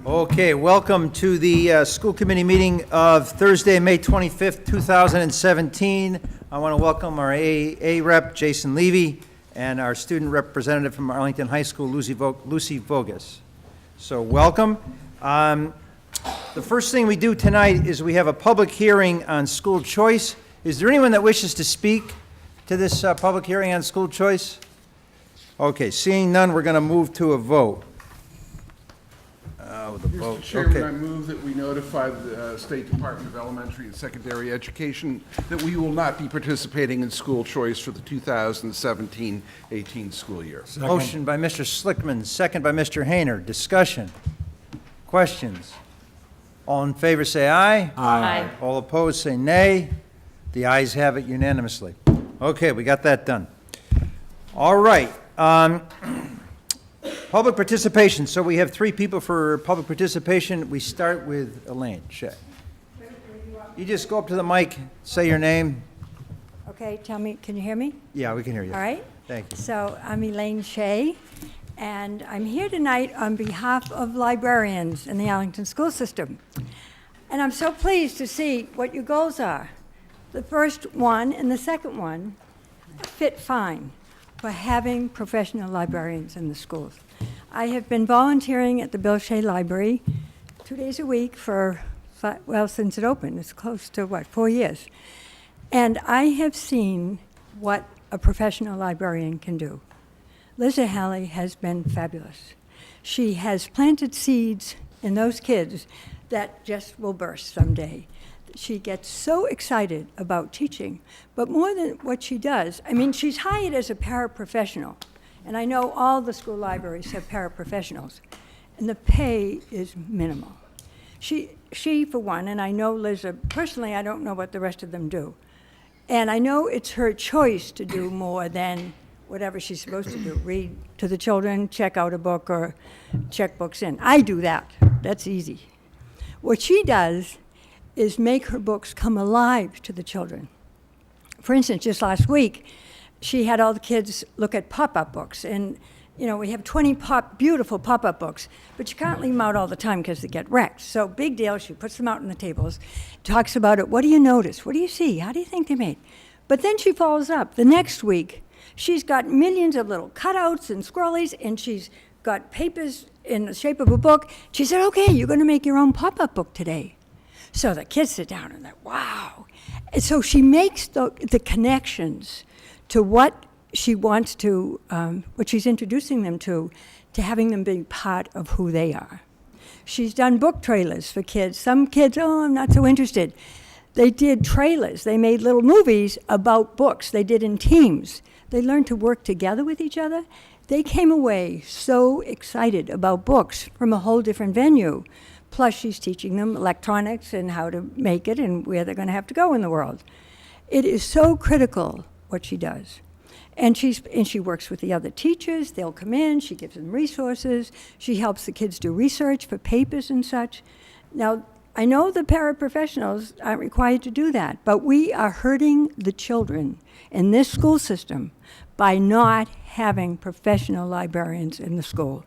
Okay, welcome to the school committee meeting of Thursday, May 25th, 2017. I want to welcome our AA rep, Jason Levy, and our student representative from Arlington High School, Lucy Vogus. So welcome. The first thing we do tonight is we have a public hearing on school choice. Is there anyone that wishes to speak to this public hearing on school choice? Okay, seeing none, we're going to move to a vote. Mr. Chairman, I move that we notify the State Department of Elementary and Secondary Education that we will not be participating in school choice for the 2017-18 school year. Motion by Mr. Slickman, second by Mr. Hayner. Discussion. Questions? All in favor say aye. Aye. All opposed say nay. The ayes have it unanimously. Okay, we got that done. All right. Public participation. So we have 3 people for public participation. We start with Elaine Shea. You just go up to the mic, say your name. Okay, tell me, can you hear me? Yeah, we can hear you. All right. Thank you. So I'm Elaine Shea, and I'm here tonight on behalf of librarians in the Arlington school system. And I'm so pleased to see what your goals are. The first one and the second one fit fine for having professional librarians in the schools. I have been volunteering at the Bill Shea Library 2 days a week for, since it opened. It's close to, 4 years. And I have seen what a professional librarian can do. Liza Halley has been fabulous. She has planted seeds in those kids that just will burst someday. She gets so excited about teaching, but more than what she does, she's hired as a paraprofessional. And I know all the school libraries have paraprofessionals, and the pay is minimal. She for one, and I know Liza personally, I don't know what the rest of them do. And I know it's her choice to do more than whatever she's supposed to do, read to the children, check out a book, or check books in. I do that. That's easy. What she does is make her books come alive to the children. For instance, just last week, she had all the kids look at pop-up books. And, we have 20 beautiful pop-up books, but you can't leave them out all the time because they get wrecked. So big deal, she puts them out on the tables, talks about it. What do you notice? What do you see? How do you think they made? But then she follows up. The next week, she's got millions of little cutouts and scrollies, and she's got papers in the shape of a book. She said, okay, you're going to make your own pop-up book today. So the kids sit down and they're, wow. And so she makes the connections to what she wants to, what she's introducing them to having them be part of who they are. She's done book trailers for kids. Some kids, I'm not so interested. They did trailers. They made little movies about books. They did in teams. They learned to work together with each other. They came away so excited about books from a whole different venue. Plus, she's teaching them electronics and how to make it and where they're going to have to go in the world. It is so critical what she does. And she works with the other teachers. They'll come in. She gives them resources. She helps the kids do research for papers and such. Now, I know the paraprofessionals aren't required to do that, but we are hurting the children in this school system by not having professional librarians in the school.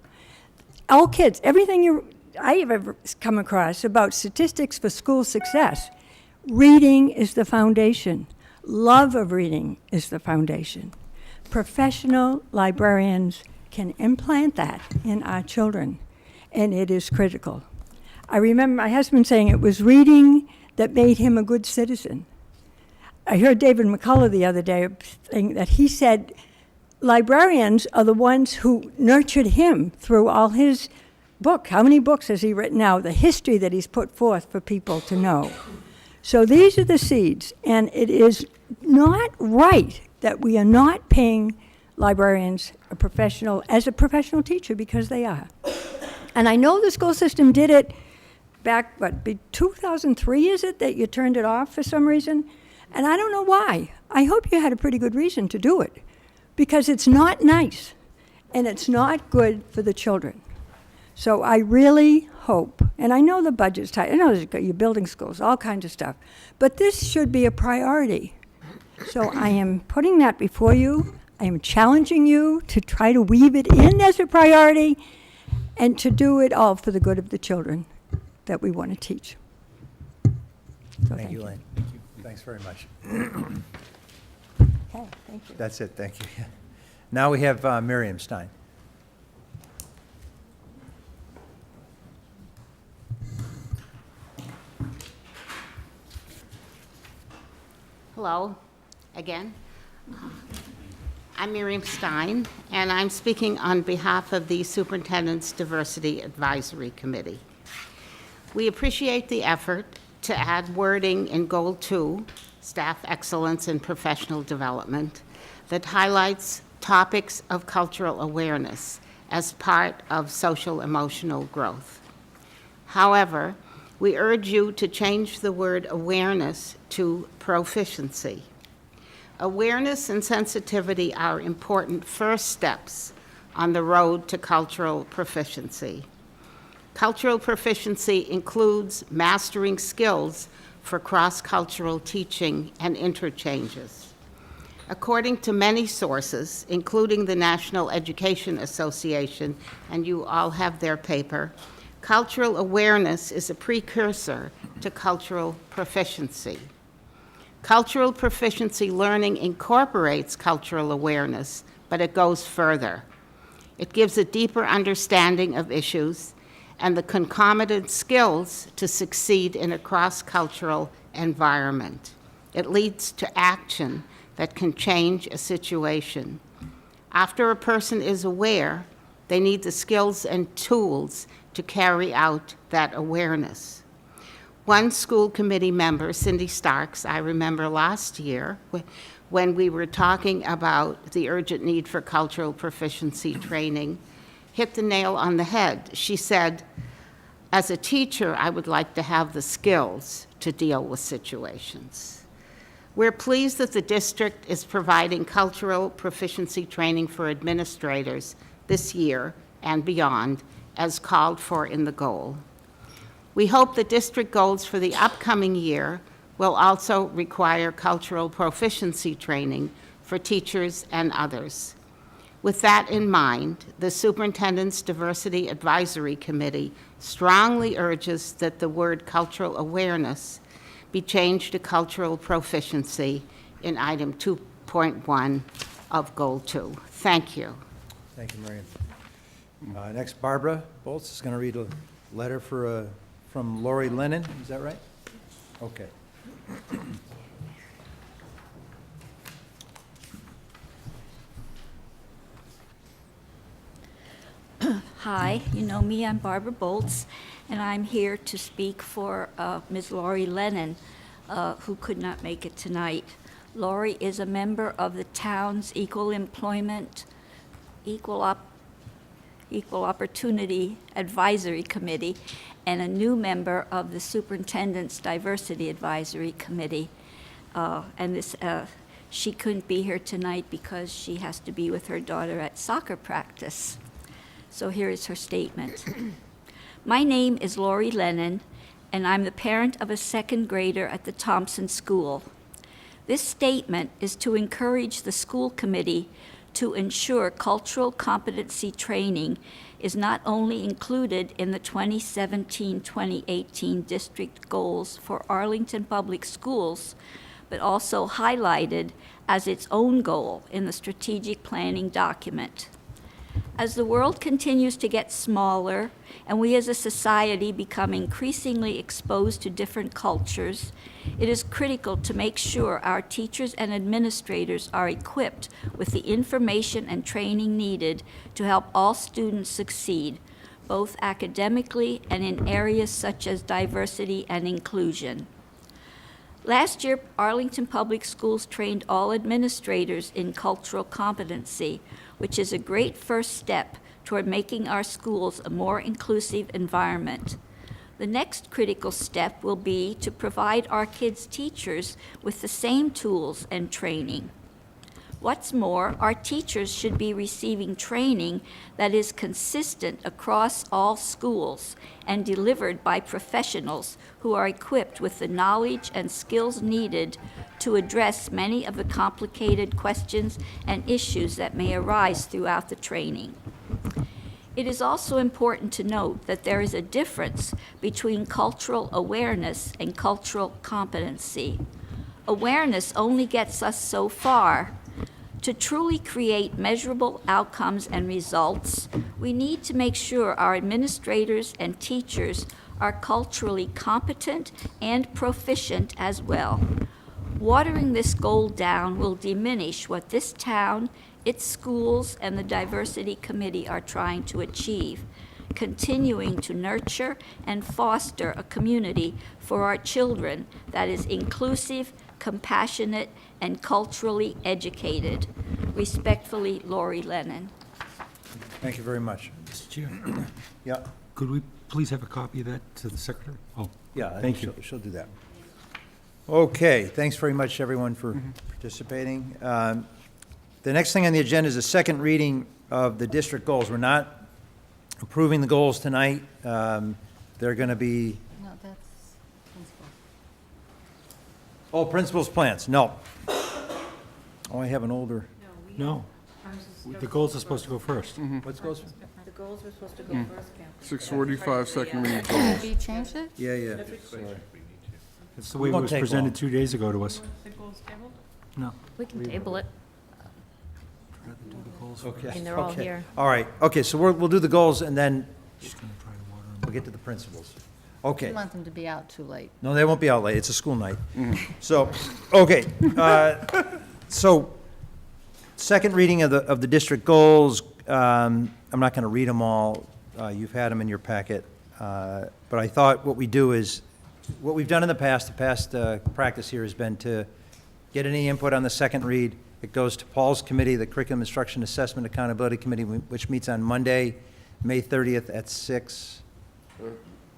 All kids, everything I have ever come across about statistics for school success, reading is the foundation. Love of reading is the foundation. Professional librarians can implant that in our children, and it is critical. I remember my husband saying it was reading that made him a good citizen. I heard David McCullough the other day saying that he said librarians are the ones who nurtured him through all his book. How many books has he written now? The history that he's put forth for people to know. So these are the seeds, and it is not right that we are not paying librarians as a professional teacher, because they are. And I know the school system did it back, 2003 is it, that you turned it off for some reason? And I don't know why. I hope you had a pretty good reason to do it, because it's not nice, and it's not good for the children. So I really hope, and I know the budget's tight, I know you're building schools, all kinds of stuff, but this should be a priority. So I am putting that before you. I am challenging you to try to weave it in as a priority, and to do it all for the good of the children that we want to teach. So Thank you, Elaine. Thanks very much. Okay, thank you. That's it, thank you. Now we have Miriam Stein. Hello, again. I'm Miriam Stein, and I'm speaking on behalf of the Superintendent's Diversity Advisory Committee. We appreciate the effort to add wording in Goal 2, Staff Excellence and Professional Development, that highlights topics of cultural awareness as part of social-emotional growth. However, we urge you to change the word awareness to proficiency. Awareness and sensitivity are important first steps on the road to cultural proficiency. Cultural proficiency includes mastering skills for cross-cultural teaching and interchanges. According to many sources, including the National Education Association, and you all have their paper, cultural awareness is a precursor to cultural proficiency. Cultural proficiency learning incorporates cultural awareness, but it goes further. It gives a deeper understanding of issues and the concomitant skills to succeed in a cross-cultural environment. It leads to action that can change a situation. After a person is aware, they need the skills and tools to carry out that awareness. One school committee member, Cindy Starks, I remember last year when we were talking about the urgent need for cultural proficiency training, hit the nail on the head. She said, as a teacher, I would like to have the skills to deal with situations. We're pleased that the district is providing cultural proficiency training for administrators this year and beyond, as called for in the goal. We hope the district goals for the upcoming year will also require cultural proficiency training for teachers and others. With that in mind, the Superintendent's Diversity Advisory Committee strongly urges that the word cultural awareness be changed to cultural proficiency in item 2.1 of Goal 2. Thank you. Thank you, Miriam. Next, Barbara Bolts is going to read a letter from Lori Lennon. Is that right? Okay. Hi, you know me, I'm Barbara Bolts, and I'm here to speak for Ms. Lori Lennon, who could not make it tonight. Lori is a member of the town's Equal Employment, Equal Opportunity Advisory Committee, and a new member of the Superintendent's Diversity Advisory Committee. She couldn't be here tonight because she has to be with her daughter at soccer practice. So here is her statement. My name is Lori Lennon, and I'm the parent of a second grader at the Thompson School. This statement is to encourage the school committee to ensure cultural competency training is not only included in the 2017-2018 district goals for Arlington Public Schools, but also highlighted as its own goal in the strategic planning document. As the world continues to get smaller and we as a society become increasingly exposed to different cultures, it is critical to make sure our teachers and administrators are equipped with the information and training needed to help all students succeed, both academically and in areas such as diversity and inclusion. Last year, Arlington Public Schools trained all administrators in cultural competency, which is a great first step toward making our schools a more inclusive environment. The next critical step will be to provide our kids' teachers with the same tools and training. What's more, our teachers should be receiving training that is consistent across all schools and delivered by professionals who are equipped with the knowledge and skills needed to address many of the complicated questions and issues that may arise throughout the training. It is also important to note that there is a difference between cultural awareness and cultural competency. Awareness only gets us so far. To truly create measurable outcomes and results, we need to make sure our administrators and teachers are culturally competent and proficient as well. Watering this goal down will diminish what this town, its schools, and the Diversity Committee are trying to achieve, continuing to nurture and foster a community for our children that is inclusive, compassionate, and culturally educated. Respectfully, Lori Lennon. Thank you very much. Mr. Chair, Yeah, could we please have a copy of that to the secretary? Oh, yeah, I Thank think you. she'll do that. Okay, thanks very much, everyone, for participating. The next thing on the agenda is a second reading of the district goals. We're not approving the goals tonight. They're going to be, No, that's principal. oh, principal's plans, no. Oh, I have an older, no. The goals are supposed to go first. what's goes? The goals were supposed to go first, Cam. 6:45, second reading goals. Have you changed it? Yeah, yeah. It's the way it Won't was take presented long. 2 days ago to us. No. We can table it. Okay. I mean, they're all okay. here. All right, okay, so we'll do the goals, and then She's gonna try to water 'em. we'll get to the principals. We Okay. want them to be out too late. No, they won't be out late, it's a school night. So, okay, so, second reading of the district goals, I'm not going to read them all, you've had them in your packet, but I thought what we do is, what we've done in the past practice here has been to get any input on the second read. It goes to Paul's committee, the Curriculum Instruction Assessment Accountability Committee, which meets on Monday, May 30th at 6,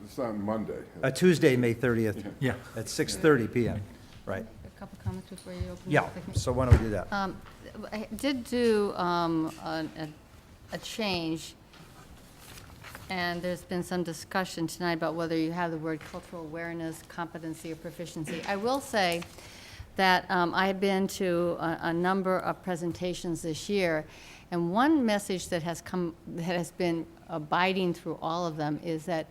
It's on Monday. Tuesday, May 30th, Yeah. at 6:30 PM, right? A couple comments before you open. Yeah, the second- so why don't we do that? I did do a change, and there's been some discussion tonight about whether you have the word cultural awareness, competency, or proficiency. I will say that I have been to a number of presentations this year, and one message that has come, that has been abiding through all of them is that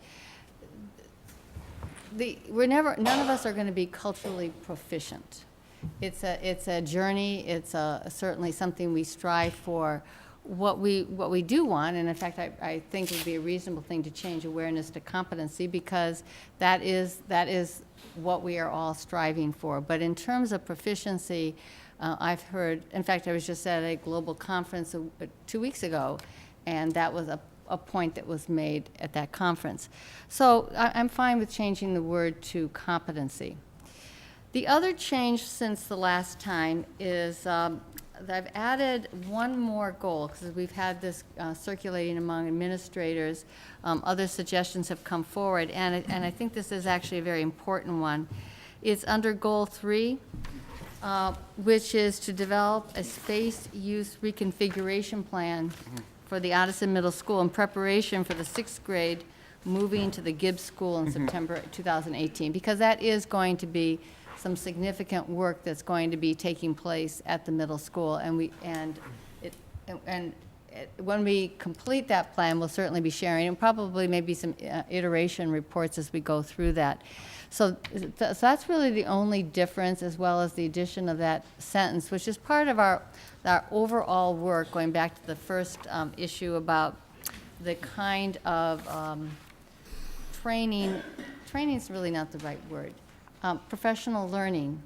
none of us are going to be culturally proficient. It's a journey, it's certainly something we strive for. What we do want, and in fact, I think it would be a reasonable thing to change awareness to competency, because that is what we are all striving for. But in terms of proficiency, I've heard, in fact, I was just at a global conference 2 weeks ago, and that was a point that was made at that conference. So I'm fine with changing the word to competency. The other change since the last time is that I've added one more goal, because we've had this circulating among administrators. Other suggestions have come forward, and I think this is actually a very important one. It's under Goal 3, which is to develop a space use reconfiguration plan for the Addison Middle School in preparation for the 6th grade moving to the Gibbs School in September 2018, because that is going to be some significant work that's going to be taking place at the middle school, and when we complete that plan, we'll certainly be sharing, and probably maybe some iteration reports as we go through that. So that's really the only difference, as well as the addition of that sentence, which is part of our overall work, going back to the first issue about the kind of training is really not the right word, professional learning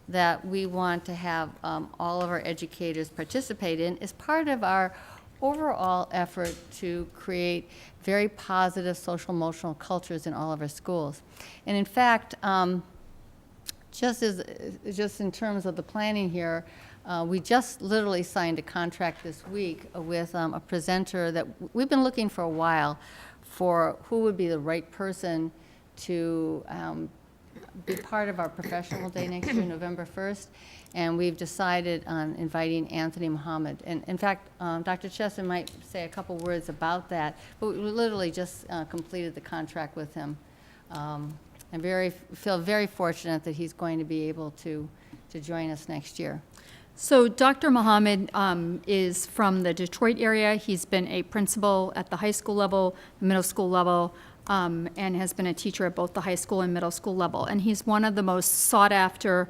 that we want to have all of our educators participate in is part of our overall effort to create very positive social emotional cultures in all of our schools. And in fact, just in terms of the planning here, we just literally signed a contract this week with a presenter that we've been looking for a while for who would be the right person to be part of our professional day next year, November 1st, and we've decided on inviting Anthony Muhammad. And in fact, Dr. Chesson might say a couple words about that, but we literally just completed the contract with him. I feel very fortunate that he's going to be able to join us next year. So Dr. Mohammed is from the Detroit area. He's been a principal at the high school level, middle school level, and has been a teacher at both the high school and middle school level. And he's one of the most sought-after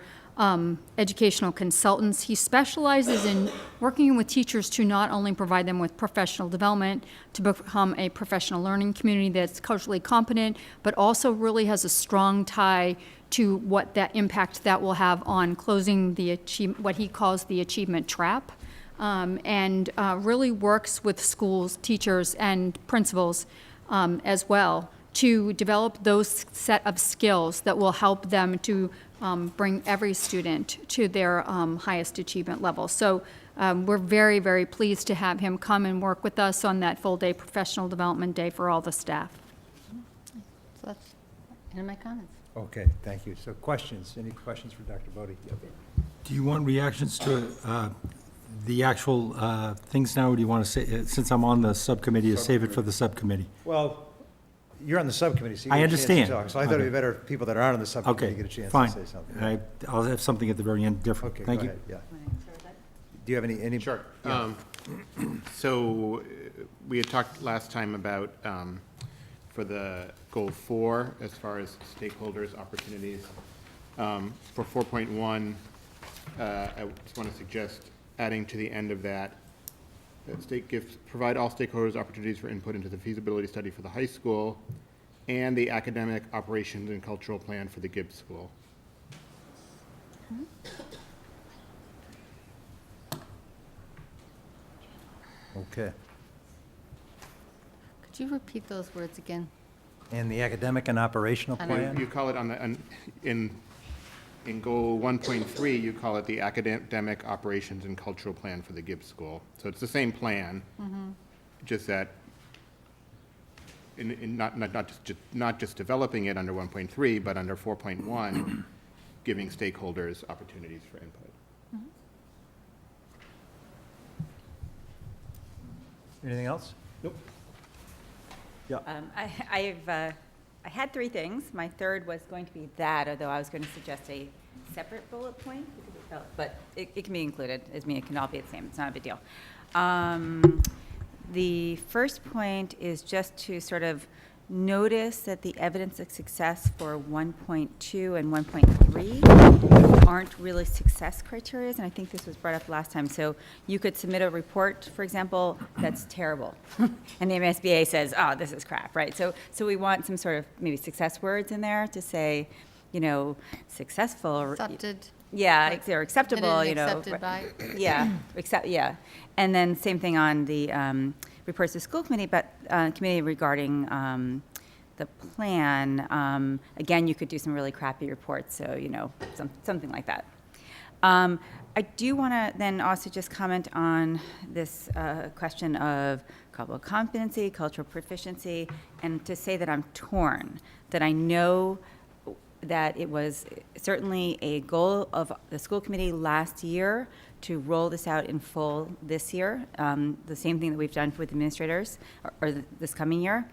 educational consultants. He specializes in working with teachers to not only provide them with professional development, to become a professional learning community that's culturally competent, but also really has a strong tie to what that impact that will have on closing the what he calls the achievement trap, and really works with schools, teachers, and principals as well to develop those set of skills that will help them to bring every student to their highest achievement level. So we're very, very pleased to have him come and work with us on that full-day professional development day for all the staff. So that's the end of my comments. Okay, thank you. So questions, any questions for Dr. Bodie? Do you want reactions to the actual things now, or do you want to say, since I'm on the subcommittee, to save it for the subcommittee? Well, you're on the subcommittee, so you I get a chance to understand. talk. So I thought it'd be Okay. better if people that aren't on the subcommittee Okay, get a chance to fine. say something. I'll have something at the very end different. Okay, go Thank you. ahead, yeah. Do you have any? Sure. Yeah. So we had talked last time about, for the goal 4, as far as stakeholders, opportunities. For 4.1, I just want to suggest adding to the end of that, provide all stakeholders opportunities for input into the feasibility study for the high school and the academic operations and cultural plan for the Gibbs School. Okay. Could you repeat those words again? And the academic and operational And plan? You call it in goal 1.3, you call it the academic operations and cultural plan for the Gibbs School. So it's the same plan, just that not just developing it under 1.3, but under 4.1, giving stakeholders opportunities for input. Anything else? Nope. Yeah. I had 3 things. My third was going to be that, although I was going to suggest a separate bullet point, but it can be included. I mean, it can all be the same. It's not a big deal. The first point is just to sort of notice that the evidence of success for 1.2 and 1.3 aren't really success criteria, and I think this was brought up last time. So you could submit a report, for example, that's terrible, and the MSBA says, oh, this is crap, right? So we want some sort of maybe success words in there to say, you know, successful. Or, Accepted. yeah, Like, they're acceptable, and you know. accepted by. Yeah, yeah. And then same thing on the reports to school committee, but committee regarding the plan. Again, you could do some really crappy reports, so, you know, something like that. I do want to then also just comment on this question of cultural competency, cultural proficiency, and to say that I'm torn, that I know that it was certainly a goal of the school committee last year to roll this out in full this year, the same thing that we've done with administrators or this coming year.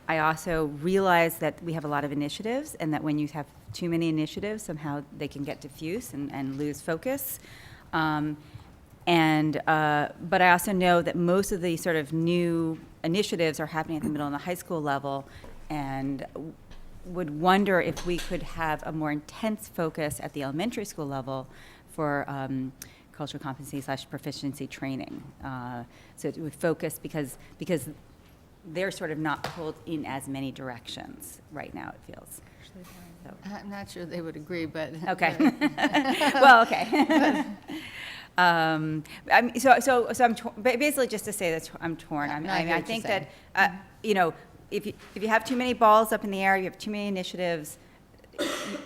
I also realize that we have a lot of initiatives and that when you have too many initiatives, somehow they can get diffuse and lose focus. But I also know that most of the sort of new initiatives are happening at the middle and the high school level, and would wonder if we could have a more intense focus at the elementary school level for cultural competency / proficiency training. So it would focus because they're sort of not pulled in as many directions right now, it feels. So. I'm not sure they would agree, but. Okay. Well, okay. I'm basically just to say that I'm torn. No, I hear I what think you're that, you know, if you have too many balls up in the air, you have too many initiatives,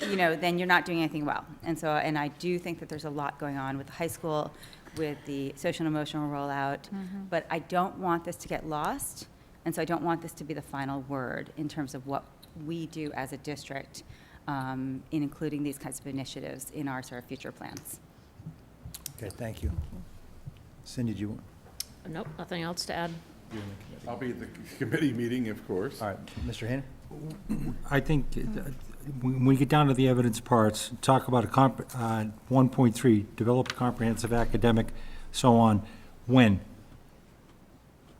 you know, then you're not doing anything well. And I do think that there's a lot going on with the high school, with the social and emotional rollout, but I don't want this to get lost, and so I don't want this to be the final word in terms of what we do as a district in including these kinds of initiatives in our sort of future plans. Okay, thank you. Cindy, do you want? Nope, nothing else to add. you're in the committee. I'll be at the committee meeting, of course. All right, Mr. Hayner? I think when we get down to the evidence parts, talk about 1.3, develop comprehensive academic, so on, when?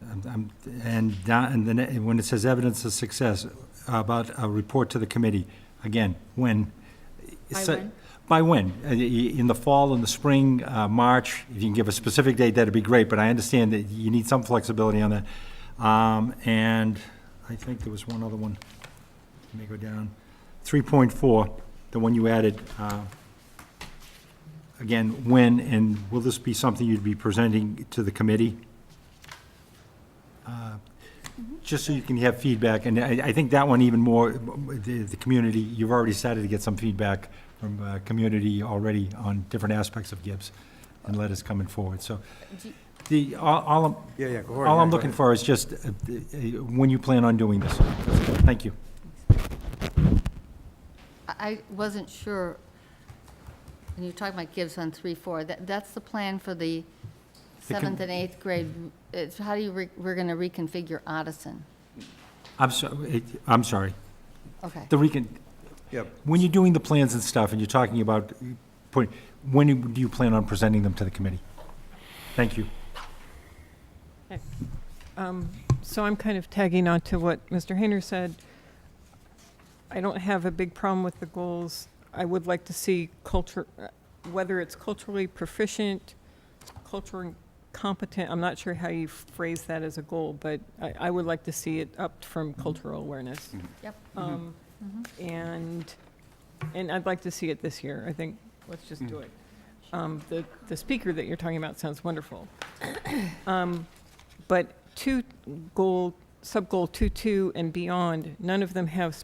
And then when it says evidence of success, about a report to the committee, again, when? By So- when? By when? In the fall, in the spring, March? If you can give a specific date, that'd be great, but I understand that you need some flexibility on that. And I think there was one other one. Let me go down. 3.4, the one you added. Again, when, and will this be something you'd be presenting to the committee? Just so you can have feedback, and I think that one even more, the community, you've already started to get some feedback from community already on different aspects of Gibbs and letters coming forward, so. All I'm looking for is just when you plan on doing this. Thank you. I wasn't sure, when you were talking about Gibbs on 3-4, that's the plan for the 7th and 8th grade. It's how do you, we're going to reconfigure Odison? I'm sorry. Okay. Yep. When you're doing the plans and stuff, and you're talking about, when do you plan on presenting them to the committee? Thank you. So I'm kind of tagging on to what Mr. Hayner said. I don't have a big problem with the goals. I would like to see culture, whether it's culturally proficient, culturally competent, I'm not sure how you phrase that as a goal, but I would like to see it upped from cultural awareness. Yep. And I'd like to see it this year. I think, let's just do it. The speaker that you're talking about sounds wonderful. But sub-goal 2.2 and beyond, none of them have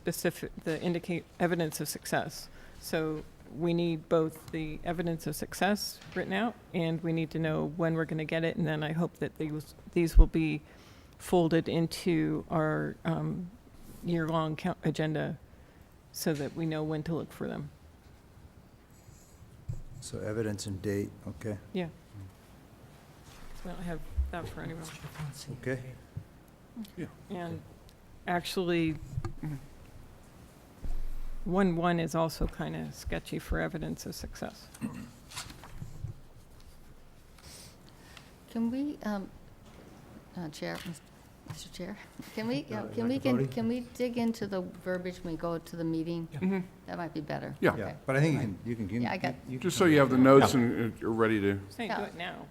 indicate evidence of success. So we need both the evidence of success written out, and we need to know when we're going to get it, and then I hope that these will be folded into our year-long agenda so that we know when to look for them. So evidence and date, okay, Yeah. So I don't have that for anyone. okay. And actually, 1.1 is also kind of sketchy for evidence of success. Can we, Chair, Mr. Chair, can we dig into the verbiage when we go to the meeting? That might be better. Yeah. Okay. But I think you can. Yeah, I got- Just so you have the notes and you're ready to. Saying do it now.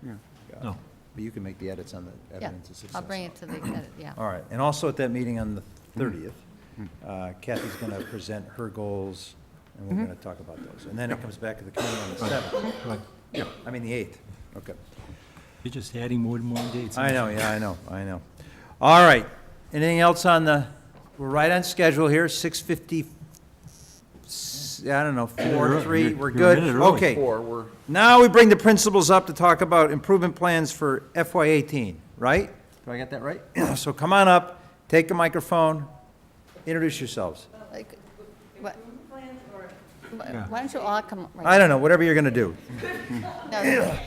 No. But you can make the edits on the Yeah, evidence of success. I'll bring it to the, yeah. All right, and also at that meeting on the 30th, Kathy's going to present her goals, and we're going to talk about those. And then it comes back to the committee on the 7th. Right. I mean, the 8th. Okay. You're just adding more and more dates. I know, yeah, I know. All right, anything else on we're right on schedule here, 6:50, I don't know, 4, 3, we're You're a good? minute early. Okay. We're Now we bring the principals up to talk about improvement plans for FY18, right? Do I get that right? So come on up, take the microphone, introduce yourselves. Like, what? Why don't you all come? right I don't know, whatever you're going to do. now?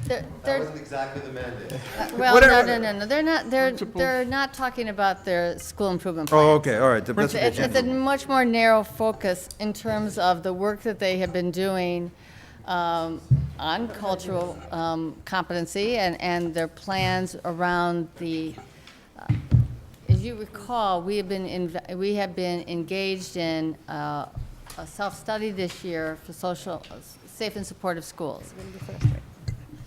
That wasn't exactly the mandate. Well, Whatever. no, they're not talking about their school improvement plan. Oh, okay, all right. That's a It's good a much more narrow focus in terms of the work that they have been doing on cultural competency and their plans around the, as you recall, we have been engaged in a self-study this year for safe and supportive schools.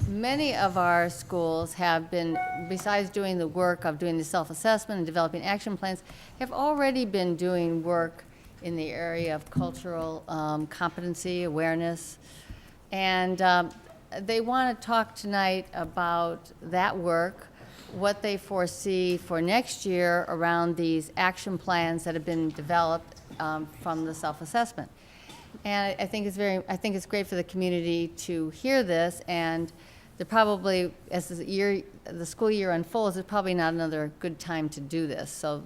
Many of our schools have been, besides doing the work of doing the self-assessment and developing action plans, have already been doing work in the area of cultural competency, awareness. And they want to talk tonight about that work, what they foresee for next year around these action plans that have been developed from the self-assessment. And I think it's great for the community to hear this, and they're probably, as the school year unfolds, it's probably not another good time to do this. So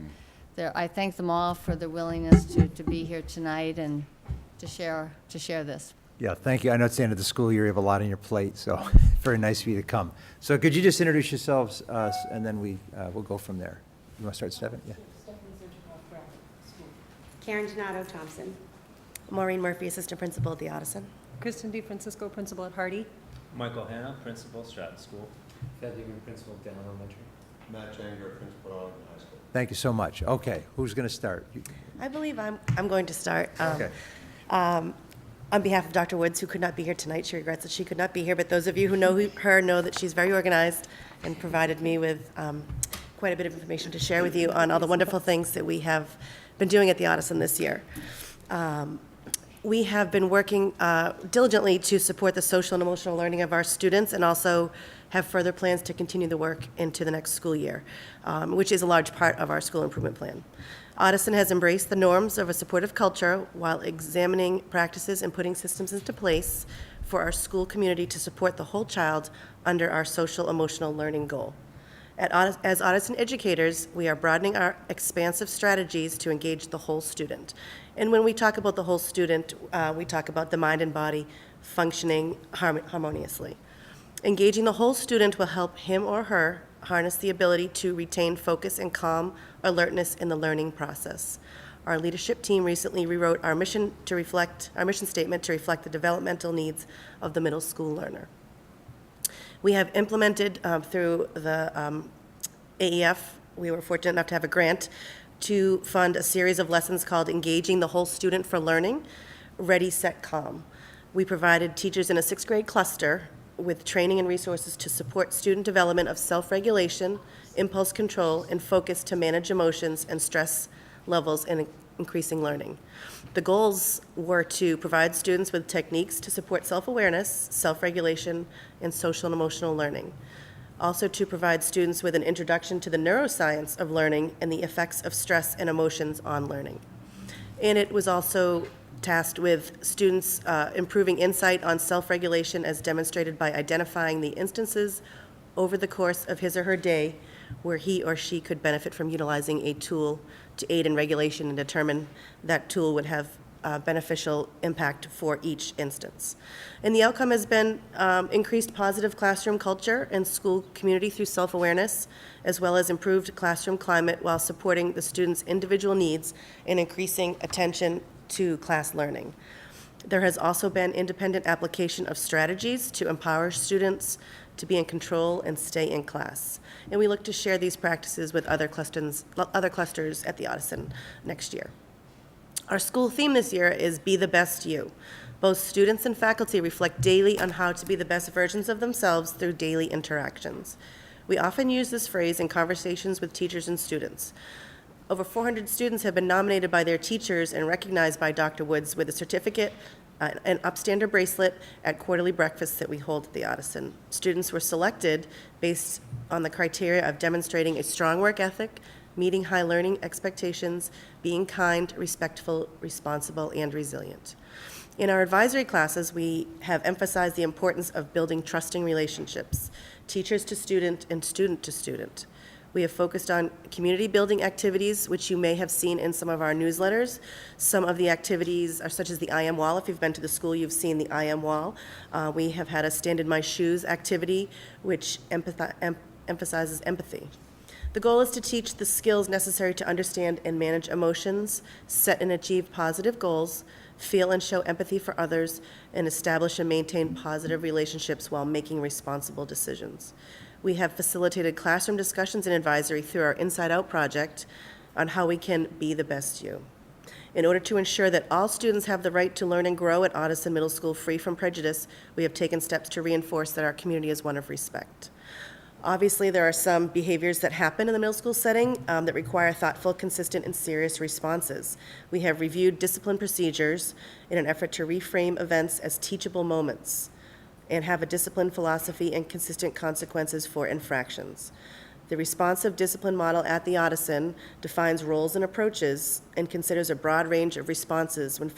I thank them all for their willingness to be here tonight and to share this. Yeah, thank you. I know it's the end of the school year, you have a lot on your plate, so very nice of you to come. So could you just introduce yourselves, and then we'll go from there. You want to start, Stephen? Yeah. Karen Donato Thompson. Maureen Murphy, Assistant Principal at the Addison. Kristen DeFrancisco, Principal at Hardy. Michael Hanna, Principal, Stratton School. Ted Newman, Principal, Down Elementary. Matt Janger, Principal at Arlington High School. Thank you so much. Okay, who's going to start? I believe I'm going to start. Okay. On behalf of Dr. Woods, who could not be here tonight, she regrets that she could not be here, but those of you who know her know that she's very organized and provided me with quite a bit of information to share with you on all the wonderful things that we have been doing at the Addison this year. We have been working diligently to support the social and emotional learning of our students and also have further plans to continue the work into the next school year, which is a large part of our school improvement plan. Addison has embraced the norms of a supportive culture while examining practices and putting systems into place for our school community to support the whole child under our social emotional learning goal. As Addison educators, we are broadening our expansive strategies to engage the whole student. And when we talk about the whole student, we talk about the mind and body functioning harmoniously. Engaging the whole student will help him or her harness the ability to retain focus and calm alertness in the learning process. Our leadership team recently rewrote our mission statement to reflect the developmental needs of the middle school learner. We have implemented through the AEF, we were fortunate enough to have a grant to fund a series of lessons called Engaging the Whole Student for Learning, Ready, Set, Calm. We provided teachers in a 6th grade cluster with training and resources to support student development of self-regulation, impulse control, and focus to manage emotions and stress levels in increasing learning. The goals were to provide students with techniques to support self-awareness, self-regulation, and social and emotional learning. Also to provide students with an introduction to the neuroscience of learning and the effects of stress and emotions on learning. And it was also tasked with students improving insight on self-regulation as demonstrated by identifying the instances over the course of his or her day where he or she could benefit from utilizing a tool to aid in regulation and determine that tool would have beneficial impact for each instance. And the outcome has been increased positive classroom culture and school community through self-awareness, as well as improved classroom climate while supporting the students' individual needs and increasing attention to class learning. There has also been independent application of strategies to empower students to be in control and stay in class. And we look to share these practices with other clusters at the Addison next year. Our school theme this year is Be the Best You. Both students and faculty reflect daily on how to be the best versions of themselves through daily interactions. We often use this phrase in conversations with teachers and students. Over 400 students have been nominated by their teachers and recognized by Dr. Woods with a certificate, an upstander bracelet at quarterly breakfasts that we hold at the Addison. Students were selected based on the criteria of demonstrating a strong work ethic, meeting high learning expectations, being kind, respectful, responsible, and resilient. In our advisory classes, we have emphasized the importance of building trusting relationships, teachers to student and student to student. We have focused on community building activities, which you may have seen in some of our newsletters. Some of the activities are such as the I Am Wall. If you've been to the school, you've seen the I Am Wall. We have had a Stand in My Shoes activity, which emphasizes empathy. The goal is to teach the skills necessary to understand and manage emotions, set and achieve positive goals, feel and show empathy for others, and establish and maintain positive relationships while making responsible decisions. We have facilitated classroom discussions and advisory through our Inside Out project on how we can be the best you. In order to ensure that all students have the right to learn and grow at Addison Middle School free from prejudice, we have taken steps to reinforce that our community is one of respect. Obviously, there are some behaviors that happen in the middle school setting that require thoughtful, consistent, and serious responses. We have reviewed discipline procedures in an effort to reframe events as teachable moments and have a discipline philosophy and consistent consequences for infractions. The responsive discipline model at the Addison defines roles and approaches and considers a broad range of responses when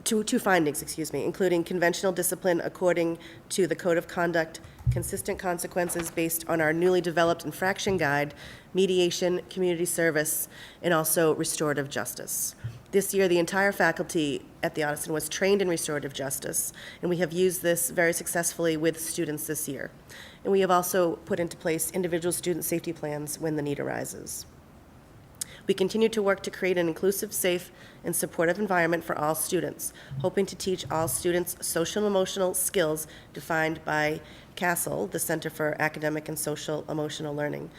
two findings, including conventional discipline according to the Code of Conduct, consistent consequences based on our newly developed infraction guide, mediation, community service, and also restorative justice. This year, the entire faculty at the Addison was trained in restorative justice, and we have used this very successfully with students this year. And we have also put into place individual student safety plans when the need arises. We continue to work to create an inclusive, safe, and supportive environment for all students, hoping to teach all students social and emotional skills defined by CASEL, the Center for Academic and Social Emotional Learning,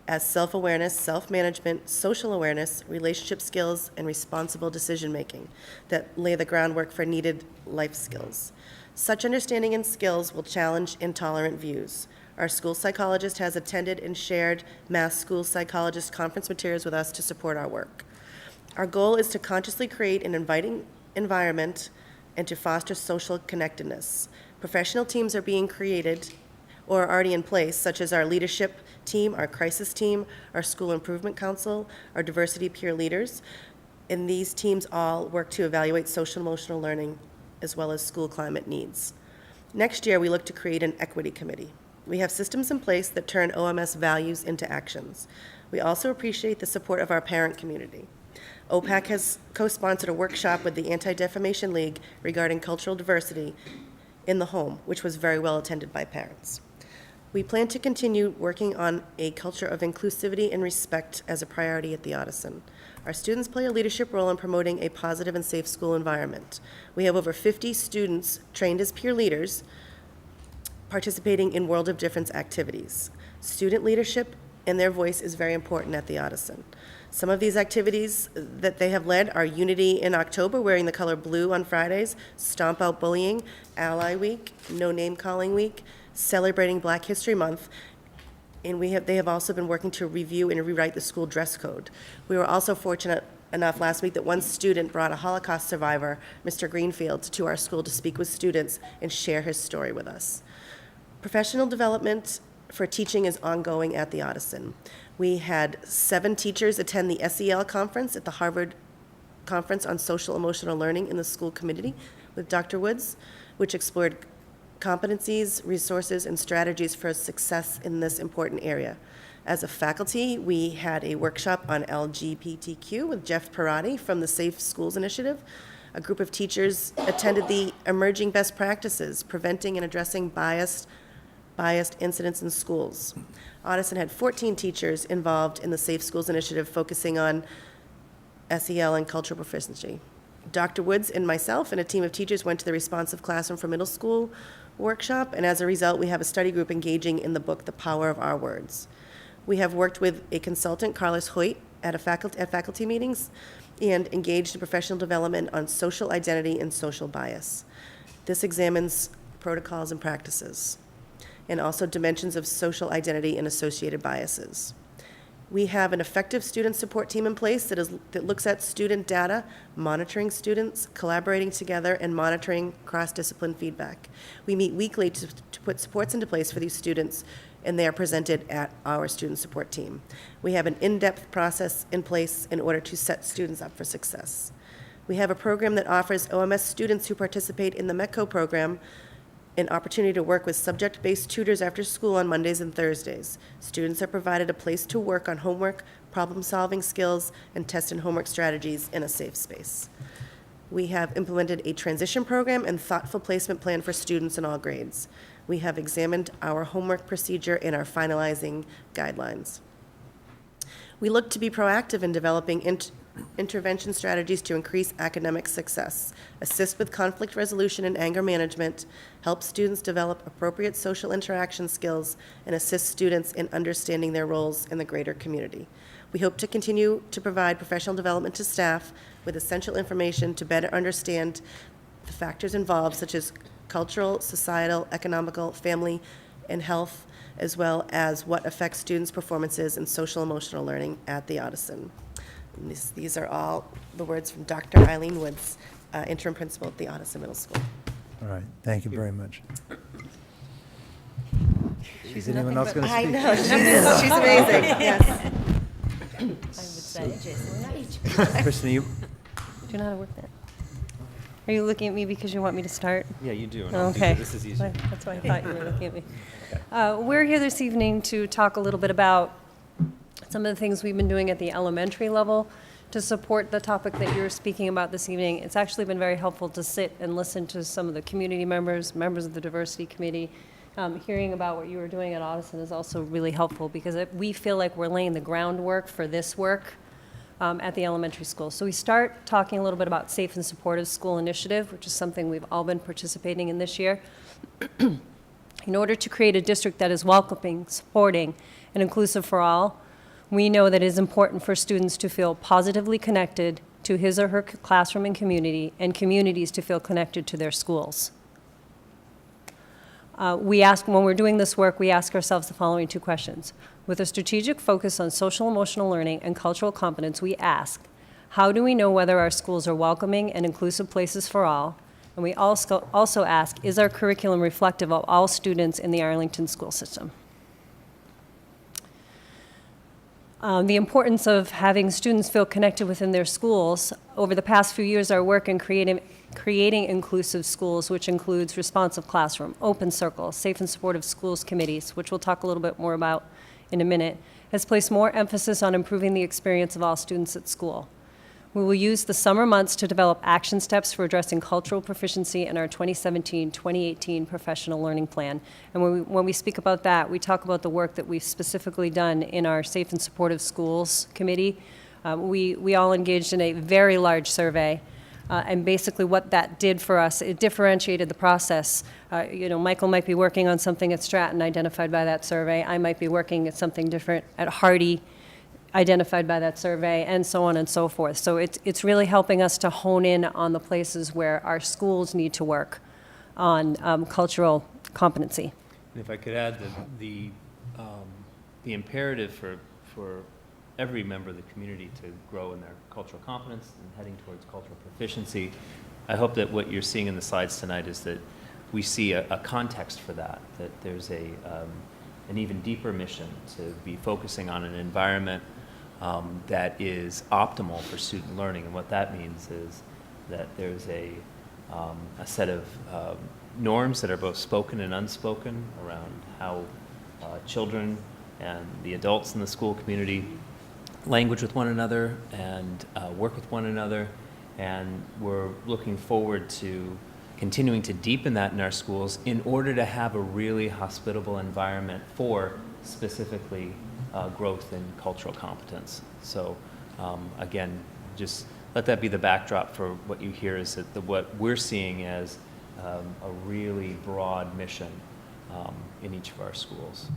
as self-awareness, self-management, social awareness, relationship skills, and responsible decision-making that lay the groundwork for needed life skills. Such understanding and skills will challenge intolerant views. Our school psychologist has attended and shared Mass School Psychologist Conference materials with us to support our work. Our goal is to consciously create an inviting environment and to foster social connectedness. Professional teams are being created or are already in place, such as our leadership team, our crisis team, our school improvement council, our diversity peer leaders. And these teams all work to evaluate social and emotional learning as well as school climate needs. Next year, we look to create an equity committee. We have systems in place that turn OMS values into actions. We also appreciate the support of our parent community. OPAC has co-sponsored a workshop with the Anti-Defamation League regarding cultural diversity in the home, which was very well attended by parents. We plan to continue working on a culture of inclusivity and respect as a priority at the Ottoson. Our students play a leadership role in promoting a positive and safe school environment. We have over 50 students trained as peer leaders participating in World of Difference activities. Student leadership and their voice is very important at the Ottoson. Some of these activities that they have led are Unity in October, wearing the color blue on Fridays, Stomp Out Bullying, Ally Week, No Name Calling Week, celebrating Black History Month, and they have also been working to review and rewrite the school dress code. We were also fortunate enough last week that one student brought a Holocaust survivor, Mr. Greenfield, to our school to speak with students and share his story with us. Professional development for teaching is ongoing at the Ottoson. We had 7 teachers attend the SEL conference at the Harvard Conference on Social Emotional Learning in the school committee with Dr. Woods, which explored competencies, resources, and strategies for success in this important area. As a faculty, we had a workshop on LGBTQ with Jeff Parati from the Safe Schools Initiative. A group of teachers attended the Emerging Best Practices, Preventing and Addressing Biased Incidents in Schools. Ottoson had 14 teachers involved in the Safe Schools Initiative, focusing on SEL and cultural proficiency. Dr. Woods and myself and a team of teachers went to the Responsive Classroom for Middle School workshop, and as a result, we have a study group engaging in the book, The Power of Our Words. We have worked with a consultant, Carlos Hoyt, at faculty meetings, and engaged in professional development on social identity and social bias. This examines protocols and practices, and also dimensions of social identity and associated biases. We have an effective student support team in place that looks at student data, monitoring students, collaborating together, and monitoring cross-discipline feedback. We meet weekly to put supports into place for these students, and they are presented at our student support team. We have an in-depth process in place in order to set students up for success. We have a program that offers OMS students who participate in the METCO program an opportunity to work with subject-based tutors after school on Mondays and Thursdays. Students are provided a place to work on homework, problem-solving skills, and test and homework strategies in a safe space. We have implemented a transition program and thoughtful placement plan for students in all grades. We have examined our homework procedure and are finalizing guidelines. We look to be proactive in developing intervention strategies to increase academic success, assist with conflict resolution and anger management, help students develop appropriate social interaction skills, and assist students in understanding their roles in the greater community. We hope to continue to provide professional development to staff with essential information to better understand the factors involved, such as cultural, societal, economical, family, and health, as well as what affects students' performances in social emotional learning at the Ottoson. These are all the words from Dr. Eileen Woods, interim principal at the Ottoson Middle School. All right, thank you very much. Is anyone else going to I speak? know, she's amazing, yes. I would say, Jason. Kristen, you, Do you know how to work that? Are you looking at me because you want me to start? Yeah, you do. Okay. This is easier. That's why I thought you were looking at me. We're here this evening to talk a little bit about some of the things we've been doing at the elementary level to support the topic that you're speaking about this evening. It's actually been very helpful to sit and listen to some of the community members of the diversity committee. Hearing about what you were doing at Ottoson is also really helpful because we feel like we're laying the groundwork for this work at the elementary school. So we start talking a little bit about Safe and Supportive School Initiative, which is something we've all been participating in this year. In order to create a district that is welcoming, supporting, and inclusive for all, we know that it is important for students to feel positively connected to his or her classroom and communities to feel connected to their schools. When we're doing this work, we ask ourselves the following two questions. With a strategic focus on social emotional learning and cultural competence, we ask, how do we know whether our schools are welcoming and inclusive places for all? And we also ask, is our curriculum reflective of all students in the Arlington school system? The importance of having students feel connected within their schools. Over the past few years, our work in creating inclusive schools, which includes responsive classroom, open circle, safe and supportive schools committees, which we'll talk a little bit more about in a minute, has placed more emphasis on improving the experience of all students at school. We will use the summer months to develop action steps for addressing cultural proficiency in our 2017-2018 professional learning plan. And when we speak about that, we talk about the work that we've specifically done in our Safe and Supportive Schools Committee. We all engaged in a very large survey. And basically what that did for us, it differentiated the process. Michael might be working on something at Stratton identified by that survey. I might be working at something different at Hardy identified by that survey, and so on and so forth. So it's really helping us to hone in on the places where our schools need to work on cultural competency. And if I could add the imperative for every member of the community to grow in their cultural competence and heading towards cultural proficiency, I hope that what you're seeing in the slides tonight is that we see a context for that there's an even deeper mission to be focusing on an environment that is optimal for student learning. And what that means is that there's a set of norms that are both spoken and unspoken around how children and the adults in the school community language with one another and work with one another. And we're looking forward to continuing to deepen that in our schools in order to have a really hospitable environment for specifically growth in cultural competence. So again, just let that be the backdrop for what you hear is that what we're seeing as a really broad mission in each of our schools.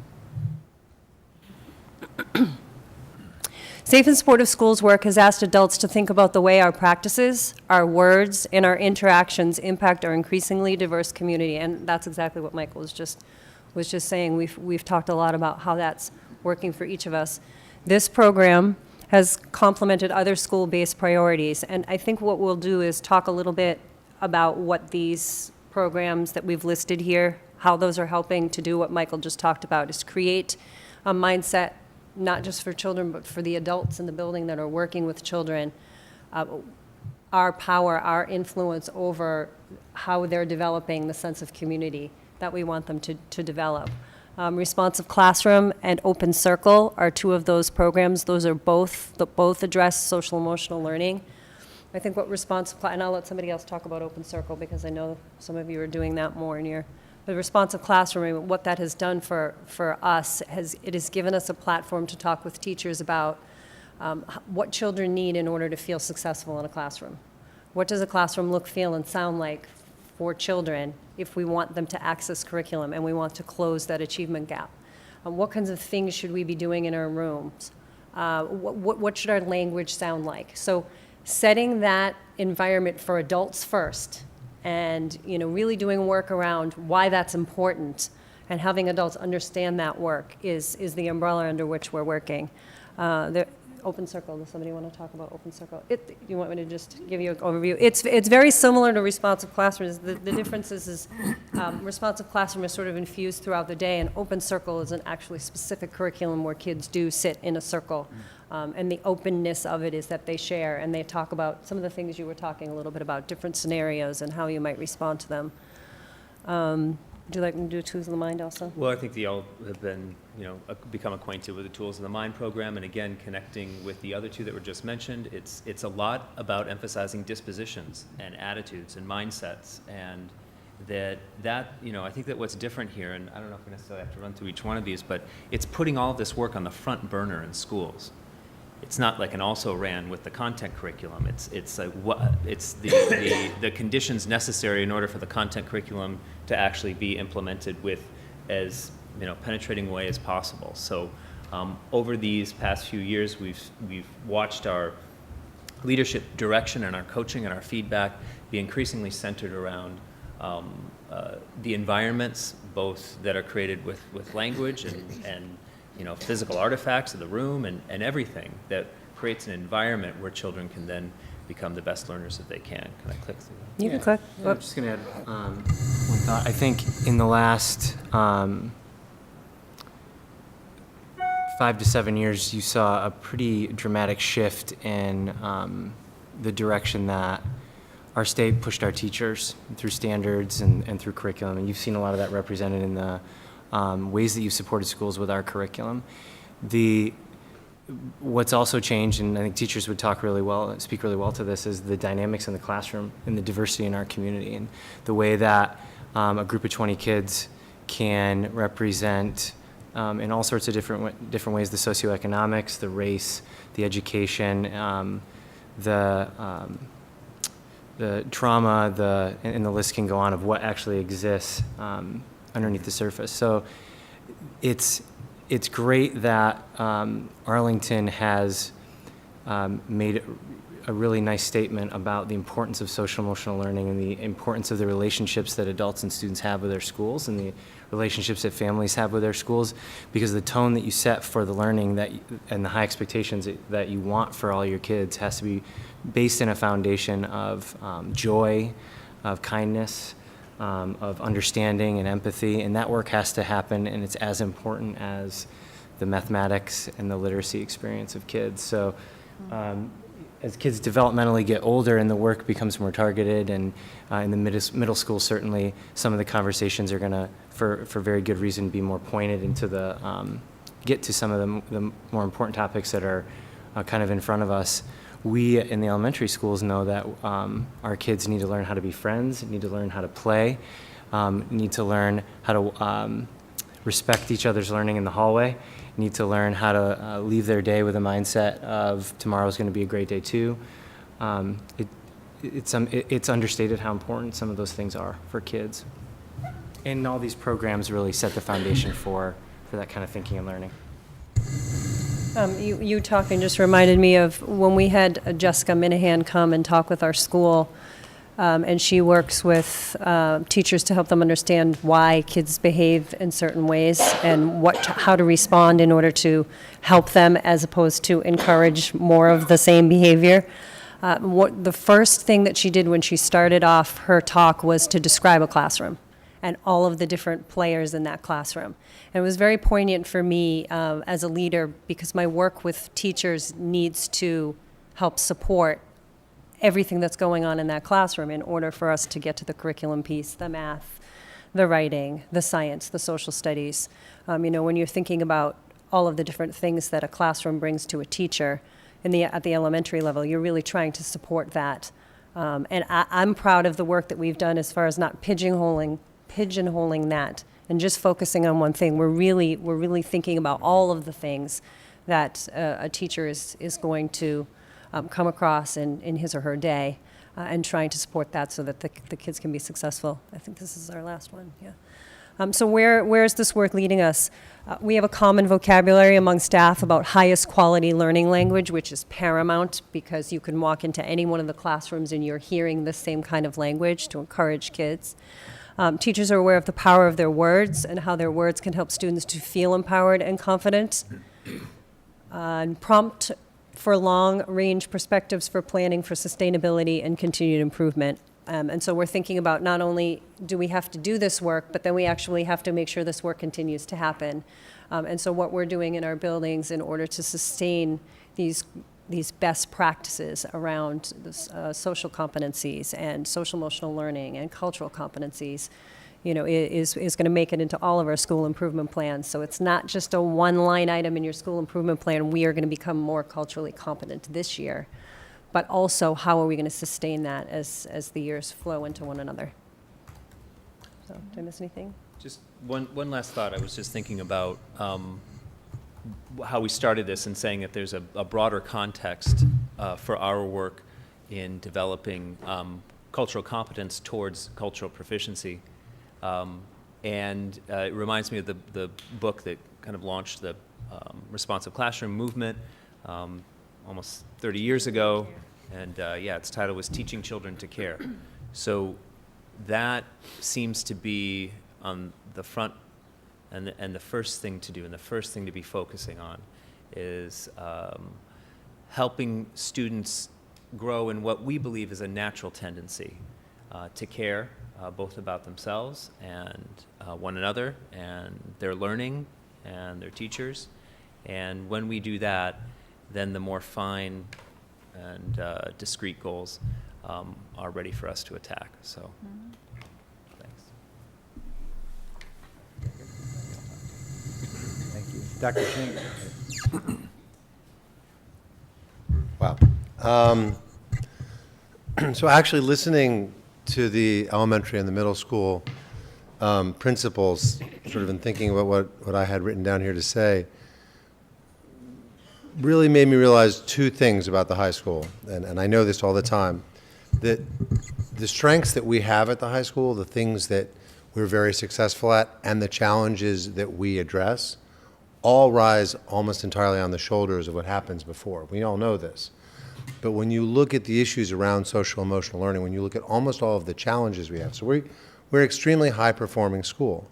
Safe and Supportive Schools work has asked adults to think about the way our practices, our words, and our interactions impact our increasingly diverse community. And that's exactly what Michael was just saying. We've talked a lot about how that's working for each of us. This program has complemented other school-based priorities. And I think what we'll do is talk a little bit about what these programs that we've listed here, how those are helping to do what Michael just talked about, is create a mindset not just for children, but for the adults in the building that are working with children, our power, our influence over how they're developing the sense of community that we want them to develop. Responsive Classroom and Open Circle are two of those programs. Those are both address social emotional learning. I think what Responsive, and I'll let somebody else talk about Open Circle because I know some of you are doing that more in your. The Responsive Classroom, what that has done for us, it has given us a platform to talk with teachers about what children need in order to feel successful in a classroom. What does a classroom look, feel, and sound like for children if we want them to access curriculum and we want to close that achievement gap? What kinds of things should we be doing in our rooms? What should our language sound like? So setting that environment for adults first, and really doing work around why that's important and having adults understand that work is the umbrella under which we're working. The Open Circle, does somebody want to talk about Open Circle? You want me to just give you an overview? It's very similar to Responsive Classrooms. The difference is Responsive Classroom is sort of infused throughout the day, and Open Circle is an actually specific curriculum where kids do sit in a circle. And the openness of it is that they share and they talk about some of the things you were talking a little bit about, different scenarios and how you might respond to them. Would you like me to do Tools of the Mind also? Well, I think you all have been, become acquainted with the Tools of the Mind program, and again, connecting with the other two that were just mentioned, it's a lot about emphasizing dispositions and attitudes and mindsets, and that I think that what's different here, and I don't know if we necessarily have to run through each one of these, but it's putting all of this work on the front burner in schools. it's not like an also-ran with the content curriculum. It's like it's the conditions necessary in order for the content curriculum to actually be implemented with as penetrating a way as possible. So over these past few years, we've watched our leadership direction and our coaching and our feedback be increasingly centered around the environments, both that are created with language and physical artifacts of the room and everything that creates an environment where children can then become the best learners that they can. Can I click through that? You can click. I'm just going to add one thought. I think in the last 5 to 7 years, you saw a pretty dramatic shift in the direction that our state pushed our teachers through standards and through curriculum. And you've seen a lot of that represented in the ways that you've supported schools with our curriculum. What's also changed, and I think teachers would speak really well to this, is the dynamics in the classroom and the diversity in our community, and the way that a group of 20 kids can represent in all sorts of different ways the socioeconomics, the race, the education, the trauma, and the list can go on of what actually exists underneath the surface. So it's great that Arlington has made a really nice statement about the importance of social emotional learning and the importance of the relationships that adults and students have with their schools and the relationships that families have with their schools, because the tone that you set for the learning and the high expectations that you want for all your kids has to be based in a foundation of joy, of kindness, of understanding and empathy, and that work has to happen, and it's as important as the mathematics and the literacy experience of kids. So as kids developmentally get older and the work becomes more targeted, and in the middle school, certainly some of the conversations are going to, for very good reason, be more pointed into get to some of the more important topics that are kind of in front of us. We in the elementary schools know that our kids need to learn how to be friends, need to learn how to play, need to learn how to respect each other's learning in the hallway, need to learn how to leave their day with a mindset of tomorrow's going to be a great day too. It's understated how important some of those things are for kids. And all these programs really set the foundation for that kind of thinking and learning. You talking just reminded me of when we had Jessica Minahan come and talk with our school, and she works with teachers to help them understand why kids behave in certain ways and how to respond in order to help them as opposed to encourage more of the same behavior. The first thing that she did when she started off her talk was to describe a classroom and all of the different players in that classroom. And it was very poignant for me as a leader, because my work with teachers needs to help support everything that's going on in that classroom in order for us to get to the curriculum piece, the math, the writing, the science, the social studies. When you're thinking about all of the different things that a classroom brings to a teacher at the elementary level, you're really trying to support that. And I'm proud of the work that we've done as far as not pigeonholing that and just focusing on one thing. We're really thinking about all of the things that a teacher is going to come across in his or her day, and trying to support that so that the kids can be successful. I think this is our last one, yeah. So where is this work leading us? We have a common vocabulary among staff about highest quality learning language, which is paramount, because you can walk into any one of the classrooms and you're hearing the same kind of language to encourage kids. Teachers are aware of the power of their words and how their words can help students to feel empowered and confident. And prompt for long-range perspectives for planning for sustainability and continued improvement. And so we're thinking about not only do we have to do this work, but then we actually have to make sure this work continues to happen. And so what we're doing in our buildings in order to sustain these best practices around social competencies and social emotional learning and cultural competencies, is going to make it into all of our school improvement plans. So it's not just a one-line item in your school improvement plan, we are going to become more culturally competent this year, but also how are we going to sustain that as the years flow into one another. So, did I miss anything? Just one last thought. I was just thinking about how we started this in saying that there's a broader context for our work in developing cultural competence towards cultural proficiency. And it reminds me of the book that kind of launched the responsive classroom movement almost 30 years ago. And yeah, its title was Teaching Children to Care. So that seems to be on the front, and the first thing to do, and the first thing to be focusing on is helping students grow in what we believe is a natural tendency to care, both about themselves and one another and their learning and their teachers. And when we do that, then the more fine and discrete goals are ready for us to attack. So, thanks. Thank you. Dr. Ching? Wow. So actually listening to the elementary and the middle school principals, sort of in thinking about what I had written down here to say, really made me realize two things about the high school, and I know this all the time, that the strengths that we have at the high school, the things that we're very successful at, and the challenges that we address, all rise almost entirely on the shoulders of what happens before. We all know this. But when you look at the issues around social emotional learning, when you look at almost all of the challenges we have, so we're extremely high-performing school.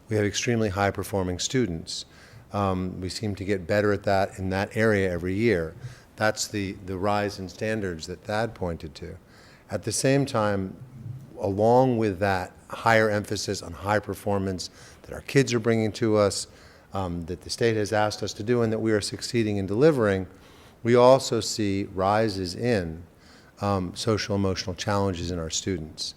We have extremely high-performing students. We seem to get better at that in that area every year. That's the rise in standards that Thad pointed to. At the same time, along with that higher emphasis on high performance that our kids are bringing to us, that the state has asked us to do and that we are succeeding in delivering, we also see rises in social emotional challenges in our students.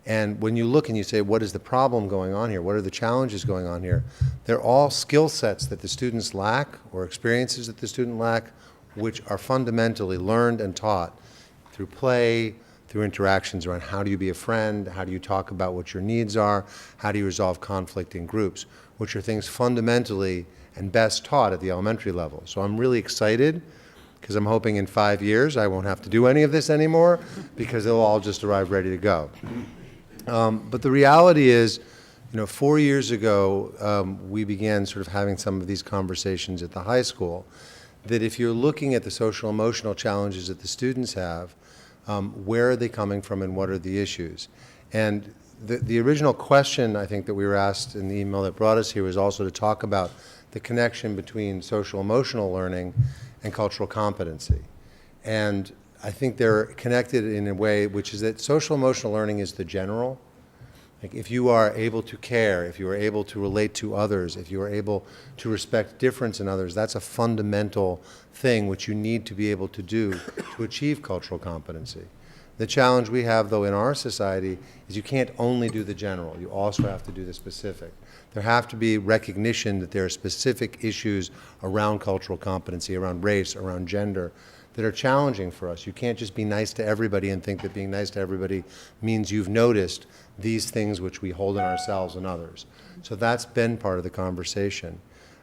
And when you look and you say, what is the problem going on here? What are the challenges going on here? They're all skill sets that the students lack or experiences that the student lack, which are fundamentally learned and taught through play, through interactions around how do you be a friend, how do you talk about what your needs are, how do you resolve conflict in groups, which are things fundamentally and best taught at the elementary level. So I'm really excited because I'm hoping in 5 years I won't have to do any of this anymore because they'll all just arrive ready to go. But the reality is, 4 years ago, we began sort of having some of these conversations at the high school, that if you're looking at the social emotional challenges that the students have, where are they coming from and what are the issues? And the original question, I think, that we were asked in the email that brought us here was also to talk about the connection between social emotional learning and cultural competency. And I think they're connected in a way which is that social emotional learning is the general. Like if you are able to care, if you are able to relate to others, if you are able to respect difference in others, that's a fundamental thing which you need to be able to do to achieve cultural competency. The challenge we have, though, in our society is you can't only do the general. You also have to do the specific. There have to be recognition that there are specific issues around cultural competency, around race, around gender, that are challenging for us. You can't just be nice to everybody and think that being nice to everybody means you've noticed these things which we hold in ourselves and others. So that's been part of the conversation.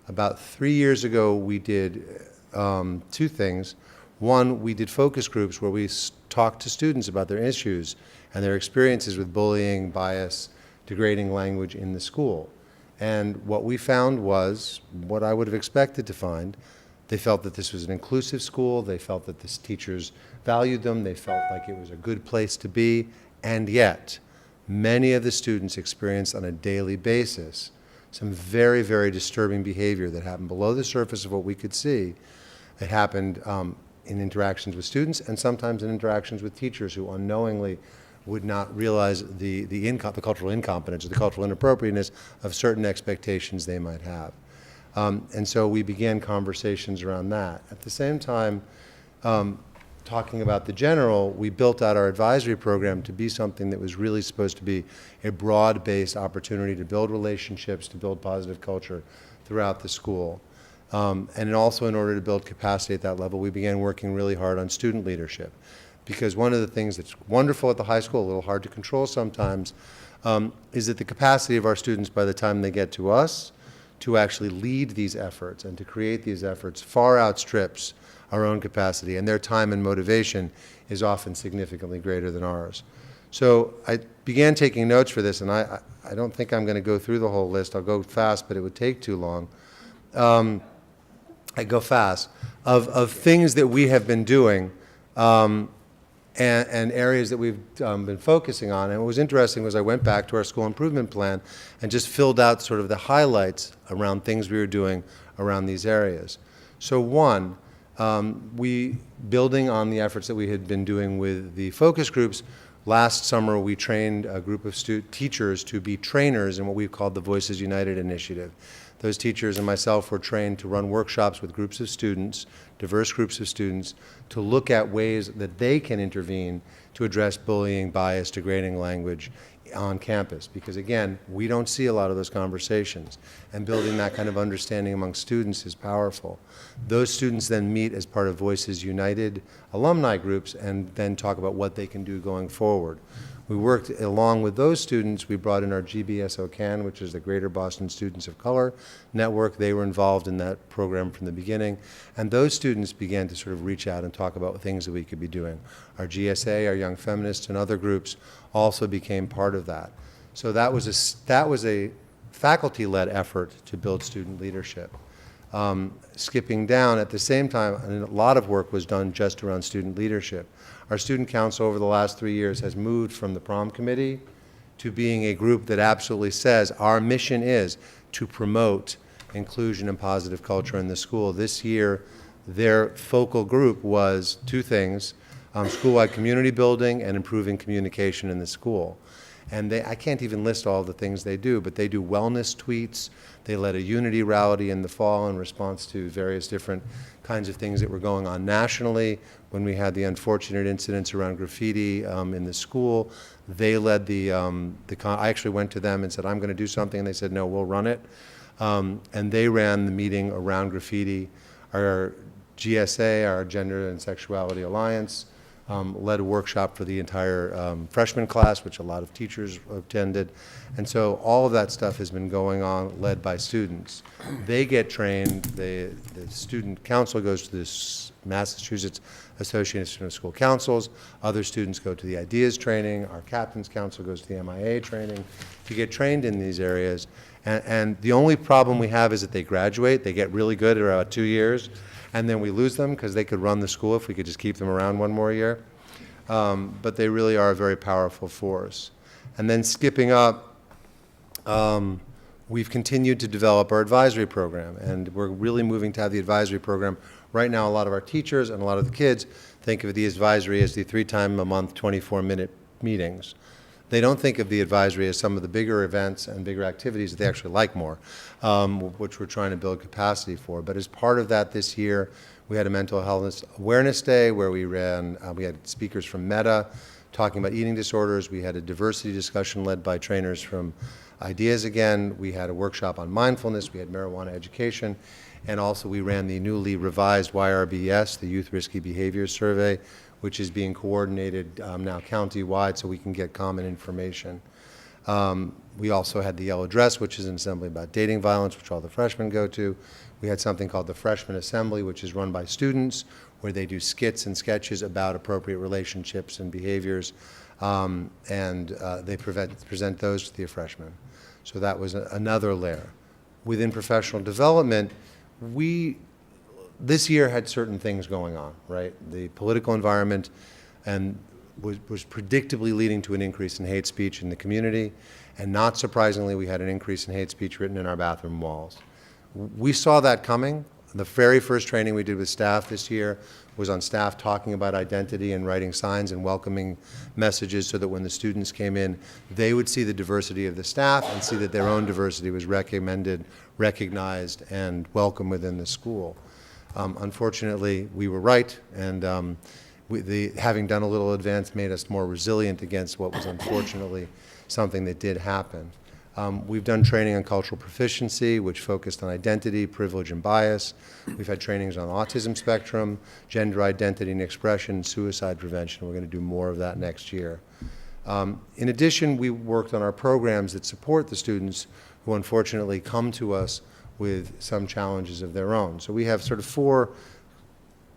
About 3 years ago, we did two things. One, we did focus groups where we talked to students about their issues and their experiences with bullying, bias, degrading language in the school. And what we found was what I would have expected to find. They felt that this was an inclusive school. They felt that the teachers valued them. They felt like it was a good place to be. And yet, many of the students experienced on a daily basis some very, very disturbing behavior that happened below the surface of what we could see. It happened in interactions with students and sometimes in interactions with teachers who unknowingly would not realize the cultural incompetence or the cultural inappropriateness of certain expectations they might have. And so we began conversations around that. At the same time, talking about the general, we built out our advisory program to be something that was really supposed to be a broad-based opportunity to build relationships, to build positive culture throughout the school. And also in order to build capacity at that level, we began working really hard on student leadership. Because one of the things that's wonderful at the high school, a little hard to control sometimes, is that the capacity of our students by the time they get to us to actually lead these efforts and to create these efforts far outstrips our own capacity, and their time and motivation is often significantly greater than ours. So I began taking notes for this, and I don't think I'm going to go through the whole list. I'll go fast, but it would take too long. I go fast, of things that we have been doing and areas that we've been focusing on. And what was interesting was I went back to our school improvement plan and just filled out sort of the highlights around things we were doing around these areas. So one, building on the efforts that we had been doing with the focus groups, last summer we trained a group of teachers to be trainers in what we've called the Voices United initiative. Those teachers and myself were trained to run workshops with groups of students, diverse groups of students, to look at ways that they can intervene to address bullying, bias, degrading language on campus. Because again, we don't see a lot of those conversations, and building that kind of understanding among students is powerful. Those students then meet as part of Voices United alumni groups and then talk about what they can do going forward. We worked along with those students. We brought in our GBSOCAN, which is the Greater Boston Students of Color Network. They were involved in that program from the beginning. And those students began to sort of reach out and talk about things that we could be doing. Our GSA, our Young Feminists, and other groups also became part of that. So that was a faculty-led effort to build student leadership. Skipping down, at the same time, and a lot of work was done just around student leadership. Our student council over the last 3 years has moved from the prom committee to being a group that absolutely says our mission is to promote inclusion and positive culture in the school. This year, their focal group was two things: school-wide community building and improving communication in the school. And I can't even list all the things they do, but they do wellness tweets. They led a unity rally in the fall in response to various different kinds of things that were going on nationally. When we had the unfortunate incidents around graffiti in the school, they led I actually went to them and said, I'm going to do something, and they said, no, we'll run it. And they ran the meeting around graffiti. Our GSA, our Gender and Sexuality Alliance, led a workshop for the entire freshman class, which a lot of teachers attended. And so all of that stuff has been going on, led by students. They get trained. The student council goes to this Massachusetts Association of School Councils. Other students go to the IDEAS training. Our captain's council goes to the MIA training to get trained in these areas. And the only problem we have is that they graduate. They get really good at about 2 years. And then we lose them because they could run the school if we could just keep them around one more year. But they really are a very powerful force. And then skipping up, we've continued to develop our advisory program, and we're really moving to have the advisory program. Right now, a lot of our teachers and a lot of the kids think of the advisory as the 3-time-a-month, 24-minute meetings. They don't think of the advisory as some of the bigger events and bigger activities that they actually like more, which we're trying to build capacity for. But as part of that this year, we had a Mental Health Awareness Day where we had speakers from Meta talking about eating disorders. We had a diversity discussion led by trainers from IDEAS again. We had a workshop on mindfulness. We had marijuana education. And also we ran the newly revised YRBS, the Youth Risky Behavior Survey, which is being coordinated now county-wide so we can get common information. We also had the Yellow Dress, which is an assembly about dating violence, which all the freshmen go to. We had something called the Freshman Assembly, which is run by students, where they do skits and sketches about appropriate relationships and behaviors, and they present those to the freshmen. So that was another layer. Within professional development, this year had certain things going on, right? The political environment and was predictably leading to an increase in hate speech in the community, and not surprisingly, we had an increase in hate speech written in our bathroom walls. We saw that coming. The very first training we did with staff this year was on staff talking about identity and writing signs and welcoming messages so that when the students came in, they would see the diversity of the staff and see that their own diversity was recommended, recognized, and welcome within the school. Unfortunately, we were right, and having done a little advance made us more resilient against what was unfortunately something that did happen. We've done training on cultural proficiency, which focused on identity, privilege, and bias. We've had trainings on autism spectrum, gender identity and expression, suicide prevention. We're going to do more of that next year. In addition, we worked on our programs that support the students who unfortunately come to us with some challenges of their own. So we have sort of 4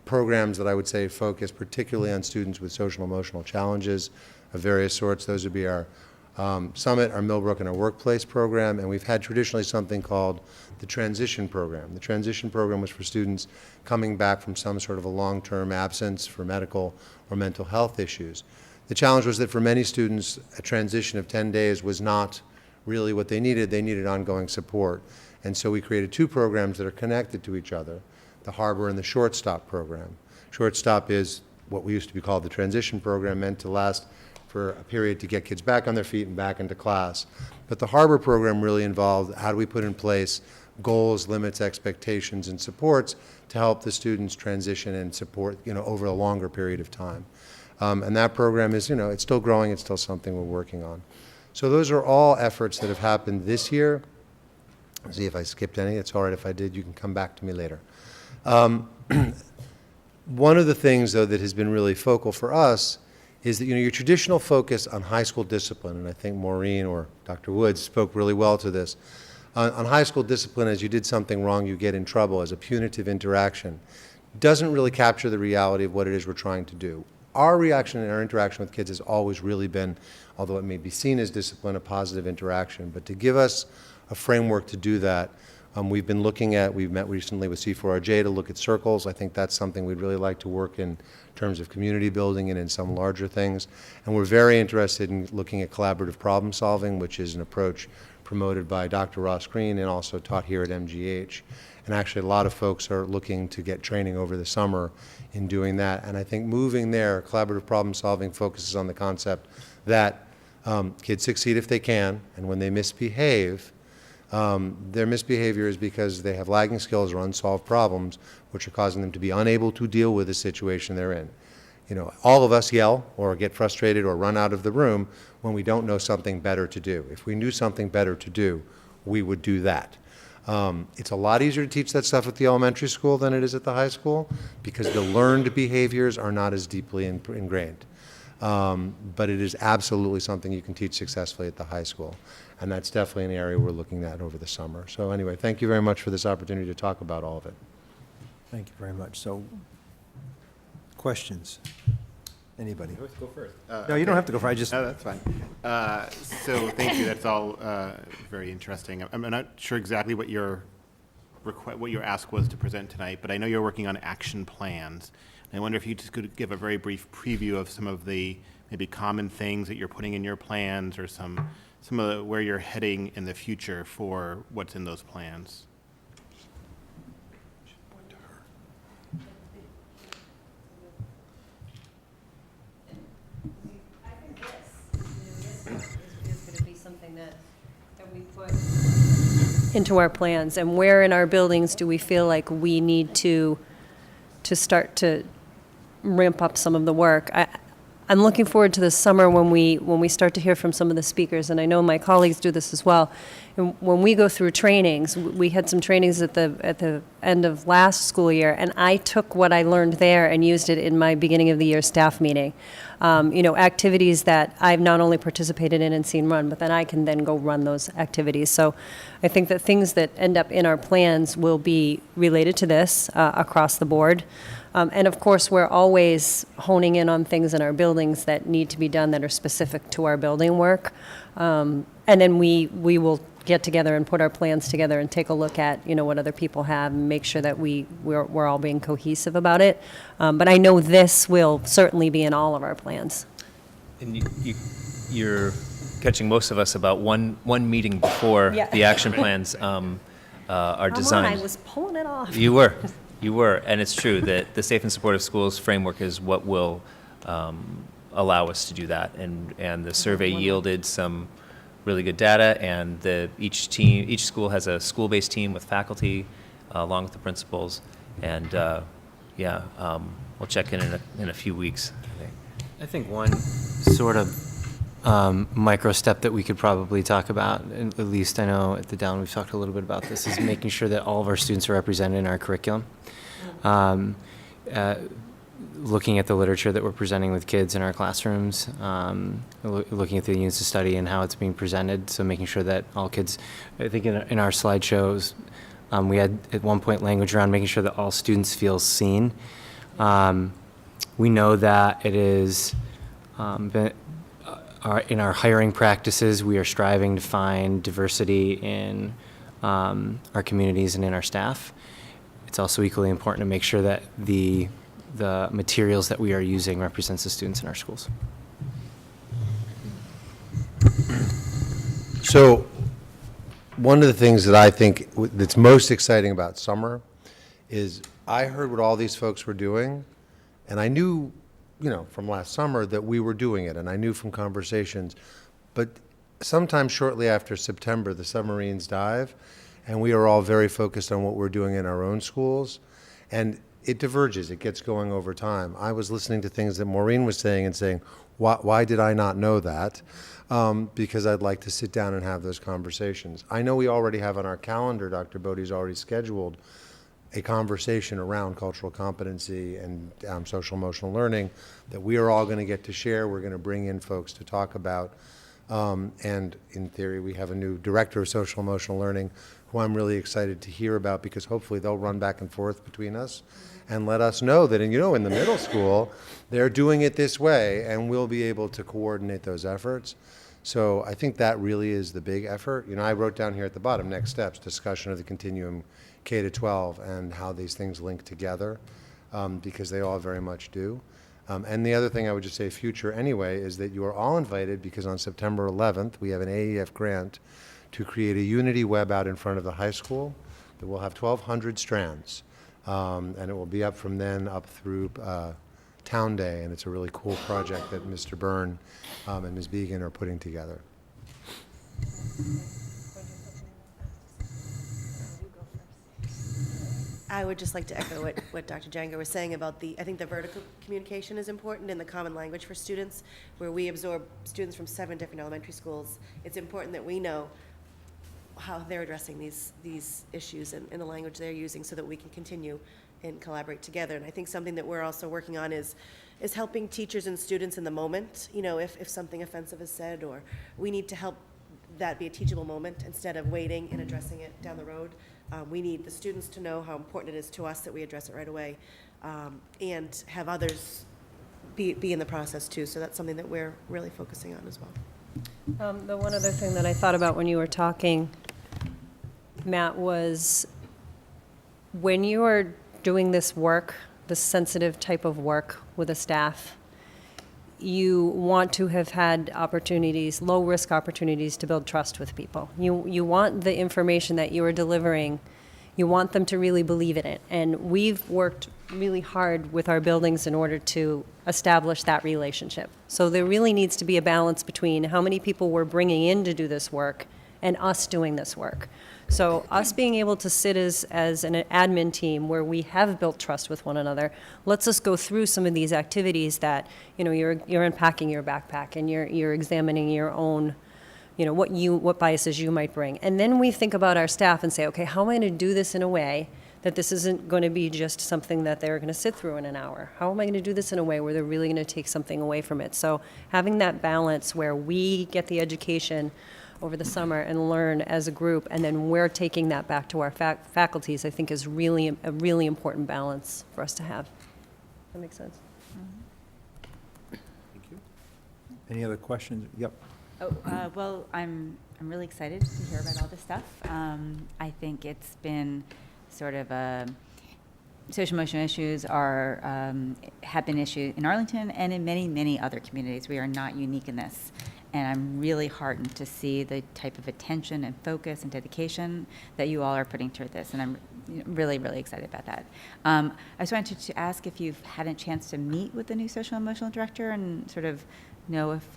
programs that I would say focus particularly on students with social and emotional challenges of various sorts. Those would be our Summit, our Millbrook, and our Workplace program, and we've had traditionally something called the Transition program. The Transition program was for students coming back from some sort of a long-term absence for medical or mental health issues. The challenge was that for many students, a transition of 10 days was not really what they needed. They needed ongoing support. And so we created 2 programs that are connected to each other, the Harbor and the Short Stop program. Short Stop is what we used to be called the Transition program, meant to last for a period to get kids back on their feet and back into class. But the Harbor program really involved how do we put in place goals, limits, expectations, and supports to help the students transition and support, over a longer period of time. And that program is, it's still growing. It's still something we're working on. So those are all efforts that have happened this year. See if I skipped any. It's all right if I did. You can come back to me later. One of the things, though, that has been really focal for us is that, your traditional focus on high school discipline, and I think Maureen or Dr. Woods spoke really well to this. On high school discipline, as you did something wrong, you get in trouble as a punitive interaction, doesn't really capture the reality of what it is we're trying to do. Our reaction and our interaction with kids has always really been, although it may be seen as discipline, a positive interaction. But to give us a framework to do that, we've met recently with C4RJ to look at circles. I think that's something we'd really like to work in terms of community building and in some larger things. And we're very interested in looking at collaborative problem solving, which is an approach promoted by Dr. Ross Green and also taught here at MGH. And actually a lot of folks are looking to get training over the summer in doing that. And I think moving there, collaborative problem solving focuses on the concept that kids succeed if they can, and when they misbehave, their misbehavior is because they have lagging skills or unsolved problems which are causing them to be unable to deal with the situation they're in. All of us yell or get frustrated or run out of the room when we don't know something better to do. If we knew something better to do, we would do that. It's a lot easier to teach that stuff at the elementary school than it is at the high school because the learned behaviors are not as deeply ingrained. But it is absolutely something you can teach successfully at the high school. And that's definitely an area we're looking at over the summer. So anyway, thank you very much for this opportunity to talk about all of it. Thank you very much. So, questions? Anybody? Let's go first. No, you don't have to go first. No, that's fine. So thank you. That's all very interesting. I'm not sure exactly what your ask was to present tonight, but I know you're working on action plans. And I wonder if you just could give a very brief preview of some of the maybe common things that you're putting in your plans, or some of where you're heading in the future for what's in those plans. Into our plans, and where in our buildings do we feel like we need to start to ramp up some of the work. I'm looking forward to the summer when we start to hear from some of the speakers, and I know my colleagues do this as well. And when we go through trainings, we had some trainings at the end of last school year, and I took what I learned there and used it in my beginning of the year staff meeting. Activities that I've not only participated in and seen run, but then I can then go run those activities. So I think that things that end up in our plans will be related to this across the board. And of course, we're always honing in on things in our buildings that need to be done that are specific to our building work. And then we will get together and put our plans together and take a look at, what other people have and make sure that we're all being cohesive about it. But I know this will certainly be in all of our plans. And you're catching most of us about one meeting before the action plans are designed. I was pulling it off. You were, and it's true that the Safe and Supportive Schools framework is what will allow us to do that. And the survey yielded some really good data, and each school has a school-based team with faculty along with the principals, and we'll check in a few weeks. I think one sort of micro step that we could probably talk about, and at least I know at the Downe we've talked a little bit about this, is making sure that all of our students are represented in our curriculum. Looking at the literature that we're presenting with kids in our classrooms, looking at the units of study and how it's being presented, so making sure that all kids, I think in our slideshows, We had at one point language around making sure that all students feel seen. We know that it is in our hiring practices, we are striving to find diversity in our communities and in our staff. It's also equally important to make sure that the materials that we are using represents the students in our schools. So, one of the things that I think that's most exciting about summer is I heard what all these folks were doing, and I knew, from last summer that we were doing it, and I knew from conversations, but sometime shortly after September, the submarines dive, and we are all very focused on what we're doing in our own schools, and it diverges, it gets going over time. I was listening to things that Maureen was saying and saying, why did I not know that? Because I'd like to sit down and have those conversations. I know we already have on our calendar, Dr. Bodie's already scheduled a conversation around cultural competency and social emotional learning that we are all going to get to share. We're going to bring in folks to talk about. And in theory, we have a new director of social emotional learning who I'm really excited to hear about, because hopefully they'll run back and forth between us and let us know that, in the middle school, they're doing it this way, and we'll be able to coordinate those efforts. So I think that really is the big effort. I wrote down here at the bottom, next steps, discussion of the continuum K-12 and how these things link together, because they all very much do. And the other thing I would just say, future anyway, is that you are all invited, because on September 11th, we have an AEF grant to create a Unity web out in front of the high school that will have 1,200 strands. And it will be up from then up through Town Day, and it's a really cool project that Mr. Byrne and Ms. Began are putting together. I would just like to echo what Dr. Django was saying about I think the vertical communication is important in the common language for students, where we absorb students from 7 different elementary schools. It's important that we know how they're addressing these issues in the language they're using, so that we can continue and collaborate together. And I think something that we're also working on is helping teachers and students in the moment. If something offensive is said, or we need to help that be a teachable moment instead of waiting and addressing it down the road. We need the students to know how important it is to us that we address it right away, and have others be in the process too. So that's something that we're really focusing on as well. The one other thing that I thought about when you were talking, Matt, was when you are doing this work, this sensitive type of work with a staff, you want to have had opportunities, low-risk opportunities, to build trust with people. You want the information that you are delivering, you want them to really believe in it. And we've worked really hard with our buildings in order to establish that relationship. So there really needs to be a balance between how many people we're bringing in to do this work and us doing this work. So us being able to sit as an admin team where we have built trust with one another lets us go through some of these activities that, you're unpacking your backpack and you're examining your own, what biases you might bring. And then we think about our staff and say, okay, how am I going to do this in a way that this isn't going to be just something that they're going to sit through in an hour? How am I going to do this in a way where they're really going to take something away from it? So having that balance where we get the education over the summer and learn as a group, and then we're taking that back to our faculties, I think is really a really important balance for us to have. That makes sense. Any other questions? Yep. Well, I'm really excited to hear about all this stuff. I think it's been sort of social emotional issues have been issues in Arlington and in many, many other communities. We are not unique in this. And I'm really heartened to see the type of attention and focus and dedication that you all are putting toward this. And I'm really, really excited about that. I just wanted to ask if you've had a chance to meet with the new social emotional director and sort of know if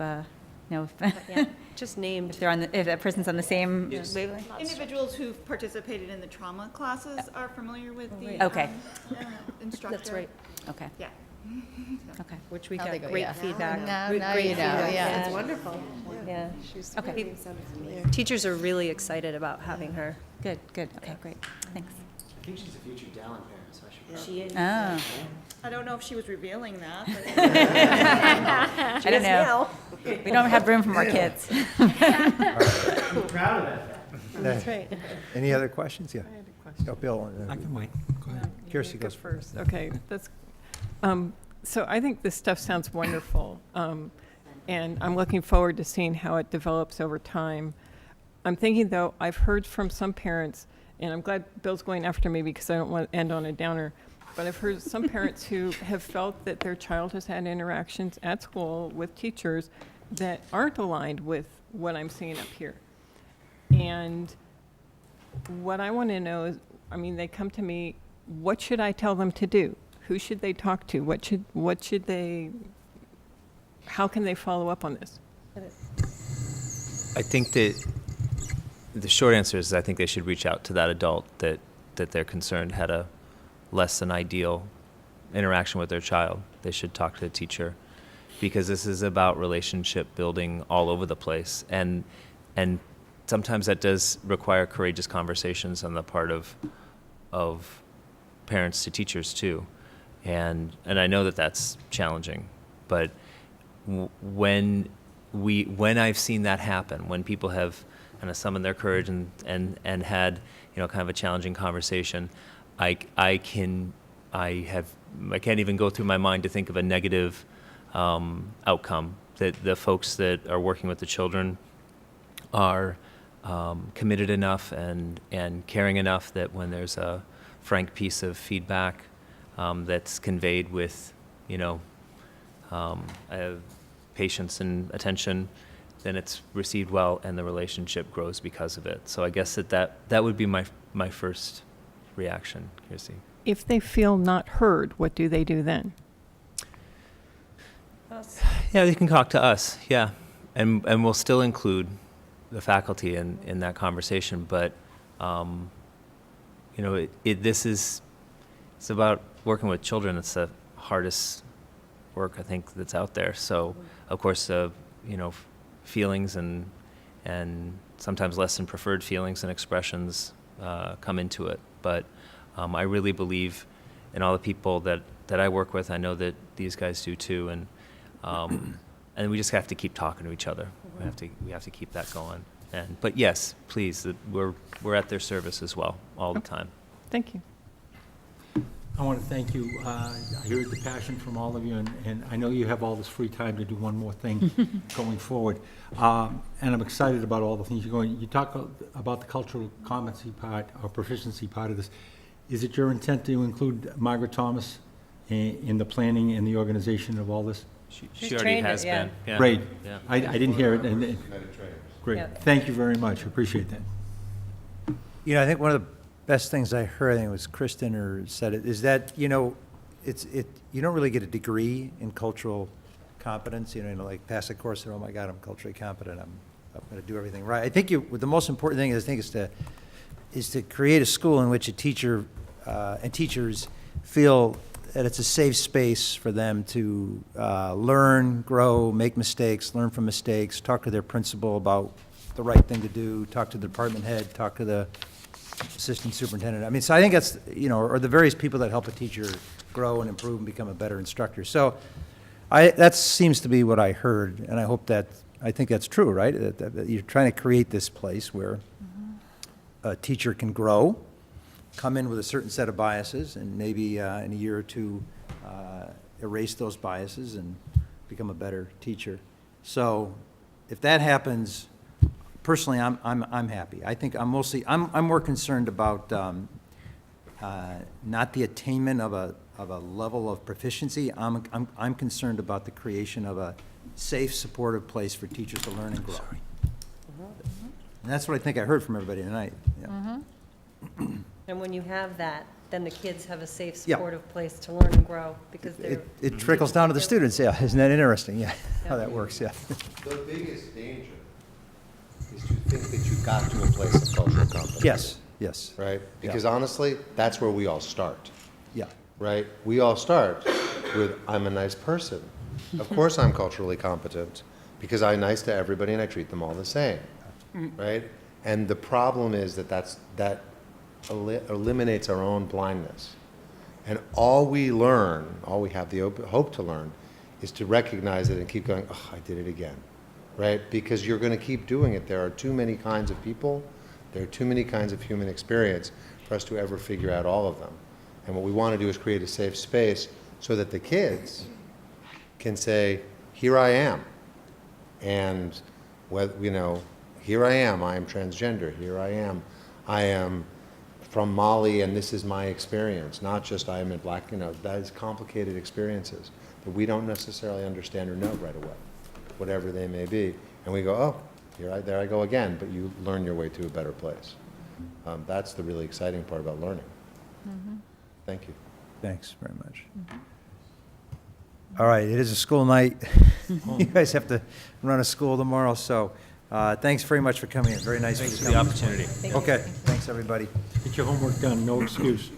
just named. If that person's on the same wavelength. Individuals who've participated in the trauma classes are familiar with the instructor. That's right. Okay. Yeah. Okay. Which we How got they go, great yeah. feedback. Now Great you know, feedback. yeah. It's wonderful. Yeah. She's Okay. really sounded familiar. Teachers are really excited about having her. Good. Okay, great. Thanks. I think she's a future Dallin parent, so I should. She is. Oh. I don't know if she was revealing that. I don't know. We don't have room for more kids. Proud of that. That's right. Any other questions? Yeah. question. Oh, Bill. I can wait. Go ahead. Kirsty You go goes first. Okay, that's, so I think this stuff sounds wonderful. And I'm looking forward to seeing how it develops over time. I'm thinking, though, I've heard from some parents, and I'm glad Bill's going after me because I don't want to end on a downer, but I've heard some parents who have felt that their child has had interactions at school with teachers that aren't aligned with what I'm seeing up here. And what I want to know is, I mean, they come to me, what should I tell them to do? Who should they talk to? What should they, how can they follow up on this? I think that the short answer is I think they should reach out to that adult that they're concerned had a less than ideal interaction with their child. They should talk to the teacher because this is about relationship building all over the place. And sometimes that does require courageous conversations on the part of parents to teachers too. And I know that that's challenging, but when I've seen that happen, when people have kind of summoned their courage and had, you know, kind of a challenging conversation, I can't even go through my mind to think of a negative outcome. That the folks that are working with the children are committed enough and caring enough that when there's a frank piece of feedback that's conveyed with, you know, patience and attention, then it's received well and the relationship grows because of it. So I guess that would be my first reaction, Kirsty. If they feel not heard, what do they do then? Yeah, they can talk to us, yeah. And we'll still include the faculty in that conversation, but you know, it's about working with children. It's the hardest work I think that's out there. So of course, you know, feelings and sometimes less than preferred feelings and expressions come into it. But I really believe in all the people that I work with. I know that these guys do too, and we just have to keep talking to each other. We have to keep that going. But yes, please, we're at their service as well all the time. Thank you. I want to thank you. I heard the passion from all of you, and I know you have all this free time to do one more thing going forward. And I'm excited about all the things you're going. You talk about the cultural competency part or proficiency part of this. Is it your intent to include Margaret Thomas in the planning and the organization of all this? She already has been. Yeah. Great. Yeah. I didn't hear it. Great. Yeah. Thank you very much. Appreciate that. You know, I think one of the best things I heard, I think it was Kristen or said it, is that, you know, you don't really get a degree in cultural competence, you know, like pass a course and, oh my God, I'm culturally competent, I'm going to do everything right. I think the most important thing is to create a school in which a teacher and teachers feel that it's a safe space for them to learn, grow, make mistakes, learn from mistakes, talk to their principal about the right thing to do, talk to the department head, talk to the assistant superintendent. I mean, so I think that's, you know, or the various people that help a teacher grow and improve and become a better instructor. So that seems to be what I heard, and I think that's true, right? That you're trying to create this place where a teacher can grow, come in with a certain set of biases, and maybe in a year or two erase those biases and become a better teacher. So if that happens, personally, I'm happy. I think I'm more concerned about not the attainment of a level of proficiency. I'm concerned about the creation of a safe, supportive place for teachers to learn and grow. And that's what I think I heard from everybody tonight. Yeah. And when you have that, then the kids have a safe, Yeah. supportive place to learn and grow because they're. It trickles down to the students, yeah. Isn't that interesting? Yeah, how that works, yeah. The biggest danger is to think that you got to a place of cultural competence. Yes. Right? Because honestly, that's where we all start. Yeah. Right? We all start with, I'm a nice person. Of course I'm culturally competent because I'm nice to everybody and I treat them all the same. Right? And the problem is that eliminates our own blindness. And all we have the hope to learn is to recognize it and keep going, oh, I did it again. Right? Because you're going to keep doing it. There are too many kinds of people. There are too many kinds of human experience for us to ever figure out all of them. And what we want to do is create a safe space so that the kids can say, here I am. And, here I am transgender. Here I am from Mali, and this is my experience. Not just I am in black, that is complicated experiences that we don't necessarily understand or know right away, whatever they may be. And we go, oh, there I go again, but you learn your way to a better place. That's the really exciting part about learning. Thank you. Thanks very much. All right, it is a school night. You guys have to run a school tomorrow, so thanks very much for coming in. Very nice. Thanks for the opportunity. Okay, thanks, everybody. Get your homework done, no excuse.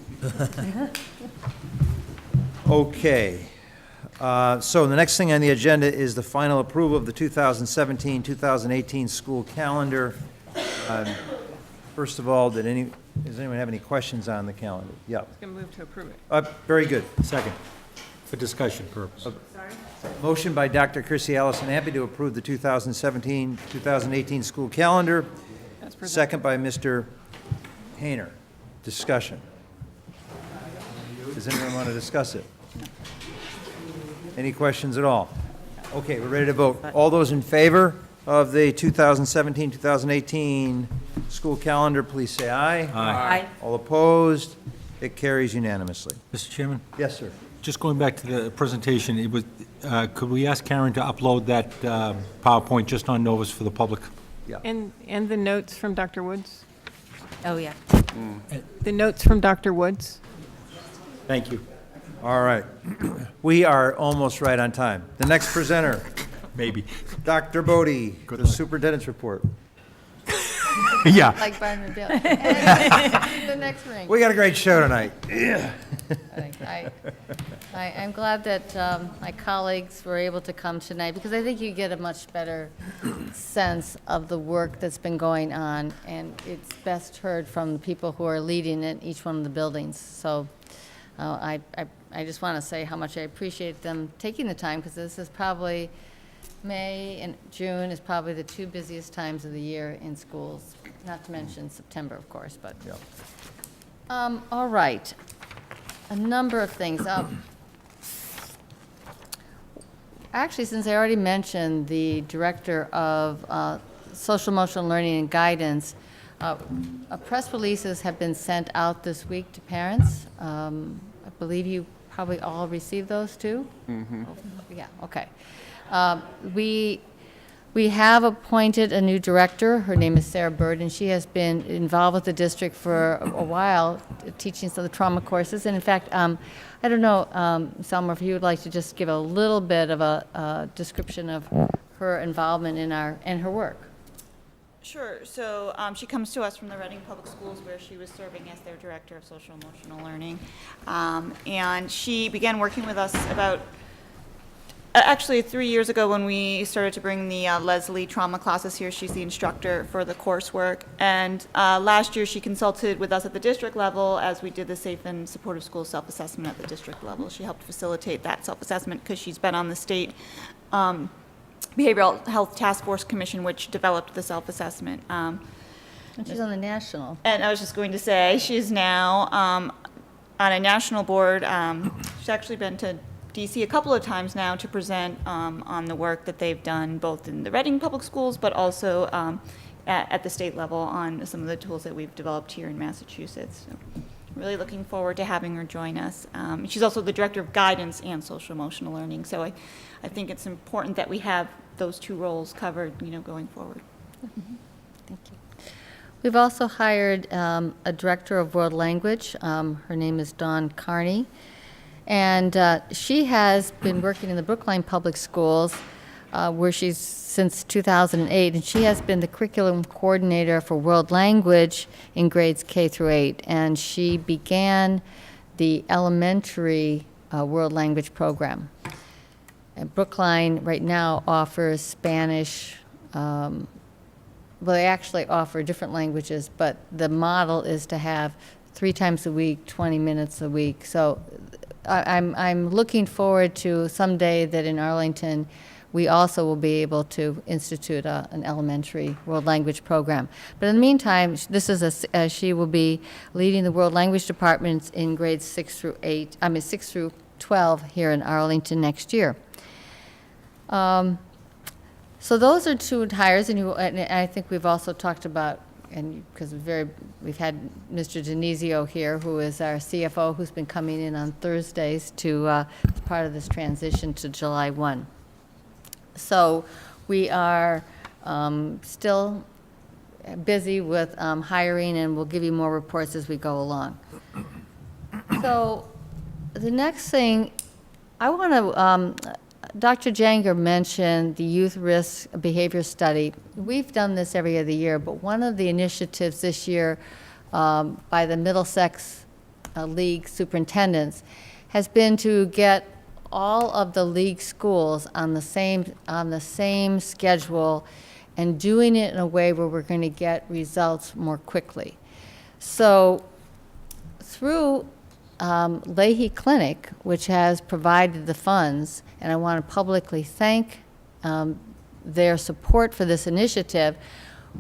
Okay, so the next thing on the agenda is the final approval of the 2017-2018 school calendar. First of all, does anyone have any questions on the calendar? Yeah. I'm going to move to approve it. Very good. Second, for discussion purposes. Motion by Dr. Chrissy Allison Ampe to approve the 2017-2018 school calendar. As presented. Second by Mr. Hayner. Discussion. Does anyone want to discuss it? Any questions at all? Okay, we're ready to vote. All those in favor of the 2017-2018 school calendar, please say aye. Aye. All opposed? It carries unanimously. Mr. Chairman? Yes, sir. Just going back to the presentation, it was, could we ask Karen to upload that PowerPoint just on Novus for the public? Yeah. And the notes from Dr. Woods? Oh, yeah. The notes from Dr. Woods? Thank you. All right. We are almost right on time. The next presenter, Maybe. Dr. Bodie, the superintendent's report. Yeah. Like Byron Bill. The next ring. We got a great show tonight. I'm glad that my colleagues were able to come tonight, because I think you get a much better sense of the work that's been going on, and it's best heard from the people who are leading in each one of the buildings. So I just want to say how much I appreciate them taking the time, because this is probably, May and June is probably the two busiest times of the year in schools, not to mention September, of course, but. All right, a number of things. Actually, since I already mentioned the Director of Social Emotional Learning and Guidance, press releases have been sent out this week to parents. I believe you probably all received those too? Mm-hmm. Yeah, okay. We have appointed a new director. Her name is Sarah Bird, and she has been involved with the district for a while, teaching some of the trauma courses. And in fact, I don't know, Selma, if you would like to just give a little bit of a description of her involvement in her work. Sure. So she comes to us from the Reading Public Schools, where she was serving as their Director of Social Emotional Learning. And she began working with us about actually 3 years ago, when we started to bring the Leslie trauma classes here. She's the instructor for the coursework. And last year, she consulted with us at the district level as we did the Safe and Supportive School self-assessment at the district level. She helped facilitate that self-assessment because she's been on the state Behavioral Health Task Force Commission, which developed the self-assessment. And she's on the national. And I was just going to say, she's now on a national board. She's actually been to DC a couple of times now to present on the work that they've done, both in the Reading Public Schools, but also at the state level on some of the tools that we've developed here in Massachusetts. So really looking forward to having her join us. She's also the Director of Guidance and Social Emotional Learning. So I think it's important that we have those two roles covered, going forward. Thank you. We've also hired a Director of World Language. Her name is Dawn Carney. And she has been working in the Brookline Public Schools, where she's since 2008, and she has been the curriculum coordinator for world language in grades K through 8. And she began the elementary world language program. And Brookline right now offers Spanish. Well, they actually offer different languages, but the model is to have 3 times a week, 20 minutes a week. So I'm looking forward to someday that in Arlington we also will be able to institute an elementary world language program. But in the meantime, she will be leading the world language departments in grades 6 through 12 here in Arlington next year. So those are two hires, and I think we've also talked about, and because we've had Mr. Denizio here, who is our CFO, who's been coming in on Thursdays to as part of this transition to July 1. So we are still busy with hiring, and we'll give you more reports as we go along. So the next thing, I want to, Dr. Janger mentioned the youth risk behavior study. We've done this every other year, but one of the initiatives this year by the Middlesex League superintendents has been to get all of the league schools on the same schedule and doing it in a way where we're going to get results more quickly. So through Leahy Clinic, which has provided the funds, and I want to publicly thank their support for this initiative,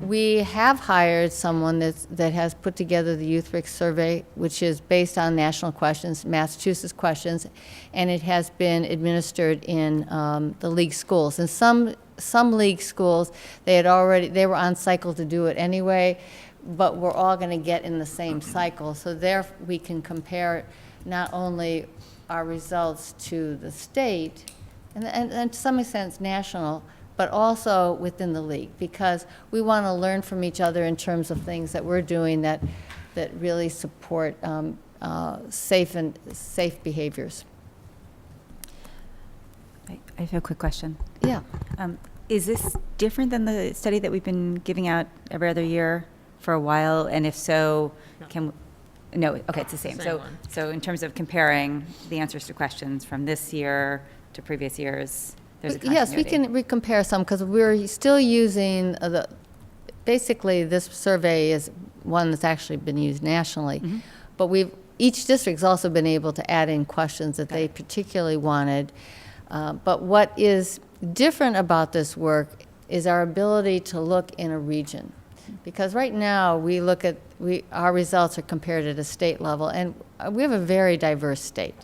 we have hired someone that has put together the Youth Risk Survey, which is based on national questions, Massachusetts questions, and it has been administered in the league schools. And some league schools, they were on cycle to do it anyway, but we're all going to get in the same cycle. So there we can compare not only our results to the state, and to some extent national, but also within the league, because we want to learn from each other in terms of things that we're doing that really support safe behaviors. I have a quick question. Yeah. Is this different than the study that we've been giving out every other year for a while? And if so, no, okay, it's the same. So in terms of comparing the answers to questions from this year to previous years, there's a continuity. Yes, we compare some, because we're still using basically this survey is one that's actually been used nationally. Mm-hmm. But each district's also been able to add in questions that they particularly wanted. But what is different about this work is our ability to look in a region. Because right now, our results are compared at a state level, and we have a very diverse state.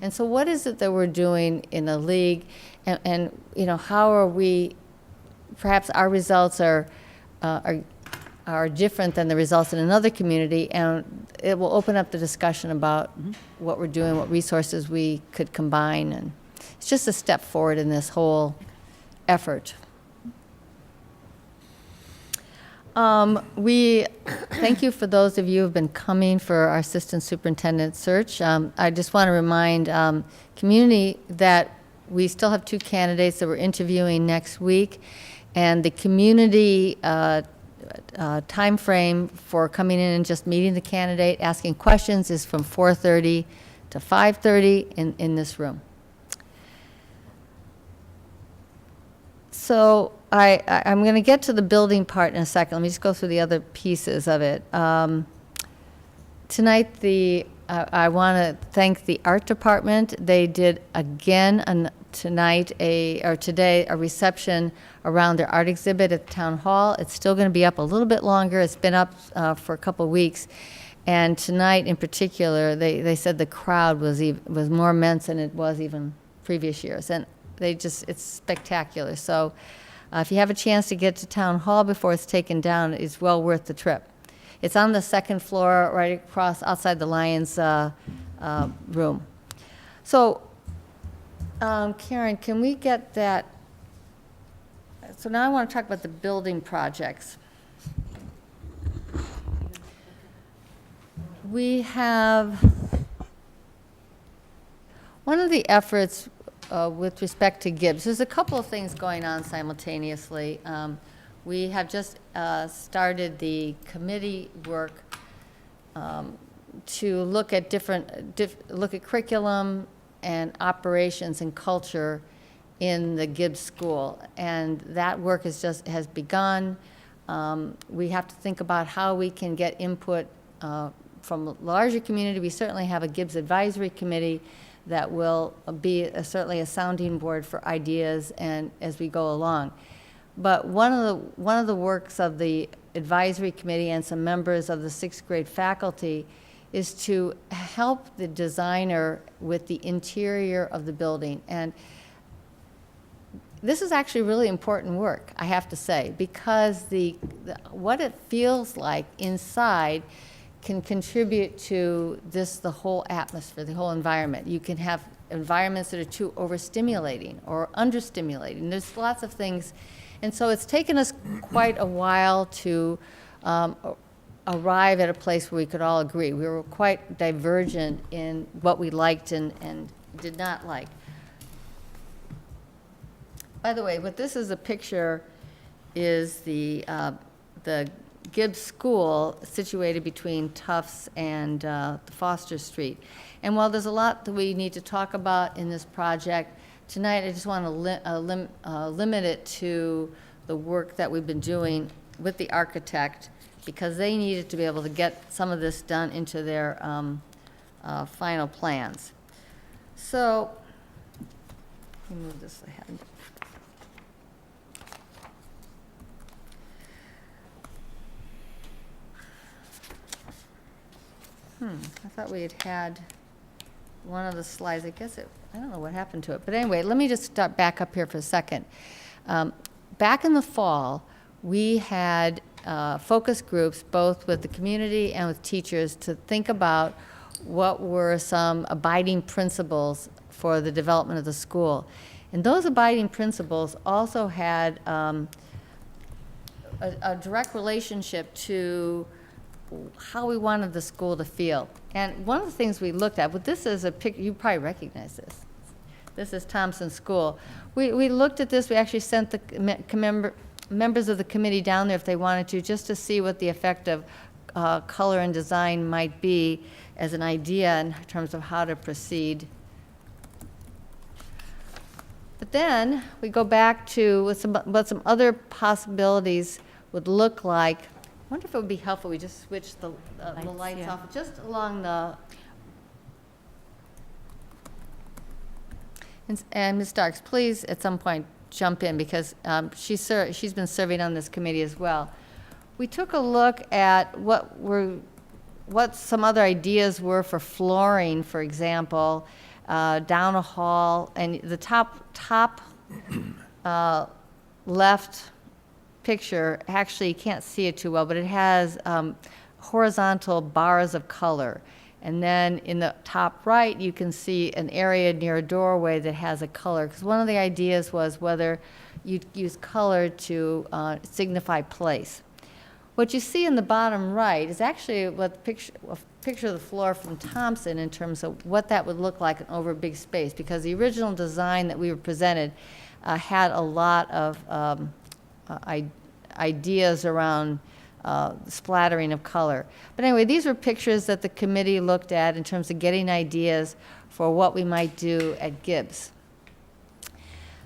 And so what is it that we're doing in a league, and how are we, perhaps our results are different than the results in another community, and it will open up the discussion about what we're doing, what resources we could combine, and it's just a step forward in this whole effort. We thank you for those of you who have been coming for our assistant superintendent search. I just want to remind community that we still have 2 candidates that we're interviewing next week, and the community time frame for coming in and just meeting the candidate, asking questions, is from 4:30 to 5:30 in this room. So I'm going to get to the building part in a second. Let me just go through the other pieces of it. Tonight, I want to thank the art department. They did again today a reception around their art exhibit at the town hall. It's still going to be up a little bit longer. It's been up for a couple of weeks. And tonight in particular, they said the crowd was more immense than it was even previous years. And it's spectacular. So if you have a chance to get to town hall before it's taken down, it's well worth the trip. It's on the 2nd floor, right across outside the Lions room. So, Karen, can we get that? So now I want to talk about the building projects. We have one of the efforts with respect to Gibbs. There's a couple of things going on simultaneously. We have just started the committee work to look at look at curriculum and operations and culture in the Gibbs School, and that work has begun. We have to think about how we can get input from the larger community. We certainly have a Gibbs Advisory Committee that will be certainly a sounding board for ideas and as we go along. But one of the works of the advisory committee and some members of the sixth grade faculty is to help the designer with the interior of the building. And this is actually really important work, I have to say, because what it feels like inside can contribute to the whole atmosphere, the whole environment. You can have environments that are too overstimulating or understimulating. There's lots of things. And so it's taken us quite a while to arrive at a place where we could all agree. We were quite divergent in what we liked and did not like. By the way, what this is a picture is the Gibbs School situated between Tufts and Foster Street. And while there's a lot that we need to talk about in this project, tonight I just want to limit it to the work that we've been doing with the architect, because they needed to be able to get some of this done into their final plans. So, let me move this ahead. I thought we had one of the slides. I don't know what happened to it. But anyway, let me just start back up here for a second. Back in the fall, we had focus groups, both with the community and with teachers, to think about what were some abiding principles for the development of the school. And those abiding principles also had a direct relationship to how we wanted the school to feel. And one of the things we looked at, this is a picture, you probably recognize this. This is Thompson School. We looked at this, we actually sent the members of the committee down there if they wanted to, just to see what the effect of color and design might be as an idea in terms of how to proceed. But then we go back to what some other possibilities would look like. I wonder if it would be helpful we just switch the lights off just along the. And Ms. Starks, please at some point jump in, because she's been serving on this committee as well. We took a look at what some other ideas were for flooring, for example, down a hall, and the top left picture, actually you can't see it too well, but it has horizontal bars of color. And then in the top right, you can see an area near a doorway that has a color. Because one of the ideas was whether you'd use color to signify place. What you see in the bottom right is actually a picture of the floor from Thompson in terms of what that would look like over a big space. Because the original design that we were presented had a lot of ideas around splattering of color. But anyway, these were pictures that the committee looked at in terms of getting ideas for what we might do at Gibbs.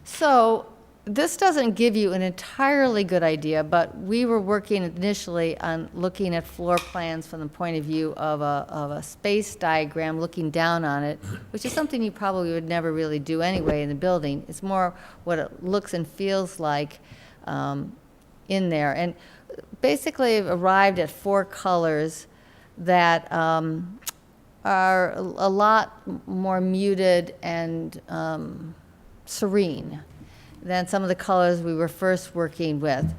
So this doesn't give you an entirely good idea, but we were working initially on looking at floor plans from the point of view of a space diagram, looking down on it, which is something you probably would never really do anyway in the building. It's more what it looks and feels like in there. And basically arrived at 4 colors that are a lot more muted and serene than some of the colors we were first working with.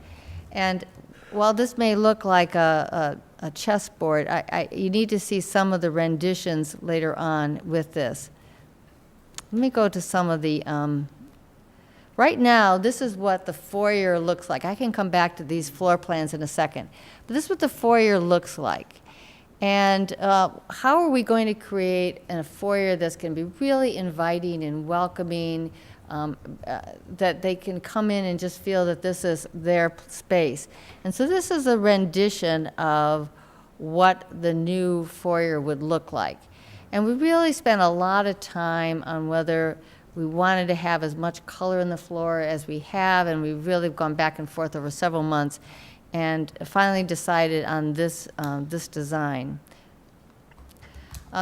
And while this may look like a chessboard, you need to see some of the renditions later on with this. Let me go to some of the right now, this is what the foyer looks like. I can come back to these floor plans in a second. But this is what the foyer looks like. And how are we going to create a foyer that's going to be really inviting and welcoming, that they can come in and just feel that this is their space? And so this is a rendition of what the new foyer would look like. And we really spent a lot of time on whether we wanted to have as much color in the floor as we have, and we've really gone back and forth over several months, and finally decided on this design.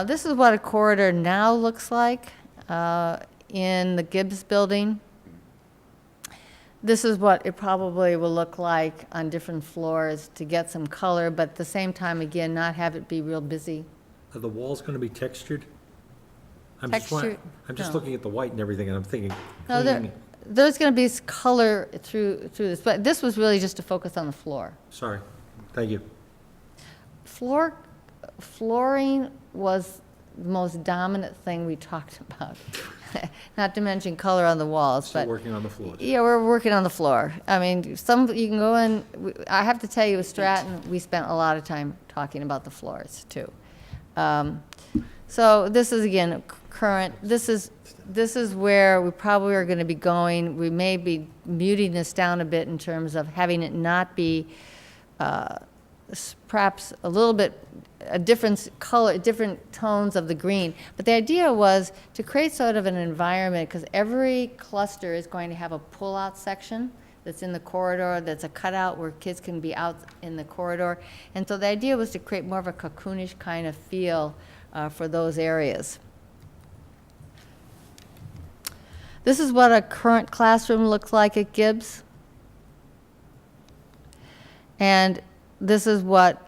This is what a corridor now looks like. in the Gibbs building. This is what it probably will look like on different floors to get some color, but at the same time, again, not have it be real busy. Are the walls going to be textured? I'm Textured? just No. looking at the white and everything, and I'm thinking, No, clean- there's going to be color through this, but this was really just to focus on the floor. sorry, thank you. Flooring was the most dominant thing we talked about. Not to mention color on the walls, Still but. working on the floors. Yeah, we're working on the floor. I mean, you can go in, I have to tell you, with Stratton, we spent a lot of time talking about the floors, too. So this is, again, current, this is where we probably are going to be going. We may be muting this down a bit in terms of having it not be perhaps a little bit a different color, different tones of the green. But the idea was to create sort of an environment, because every cluster is going to have a pull-out section that's in the corridor, that's a cutout where kids can be out in the corridor. And so the idea was to create more of a cocoonish kind of feel for those areas. This is what a current classroom looks like at Gibbs. And this is what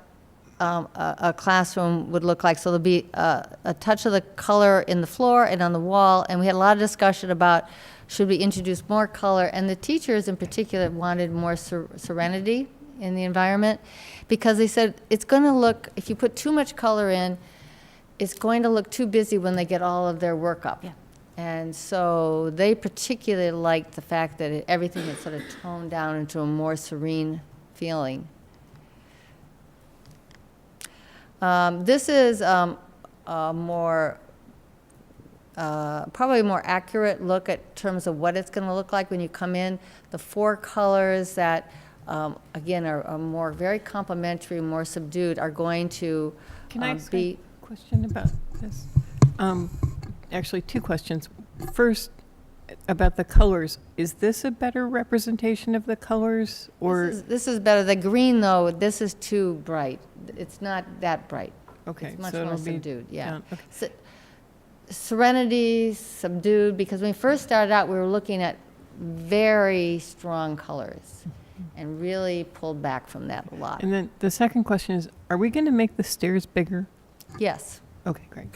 a classroom would look like. So there'll be a touch of the color in the floor and on the wall, and we had a lot of discussion about should we introduce more color, and the teachers in particular wanted more serenity in the environment, because they said it's going to look, if you put too much color in, it's going to look too busy when they get all of their work up. Yeah. And so they particularly liked the fact that everything had sort of toned down into a more serene feeling. This is a more, probably a more accurate look at terms of what it's going to look like when you come in. The four colors that, again, are more very complementary, more subdued, are going to Can I ask be. a question about this? Actually, two questions. First, about the colors. Is this a better representation of the colors, or? This is better. The green, though, this is too bright. It's not that bright. Okay, It's much so more it'll be subdued, yeah. down, okay. Serenity, subdued, because when we first started out, we were looking at very strong colors and really pulled back from that a lot. And then the second question is, are we going to make the stairs bigger? Yes. Okay, great.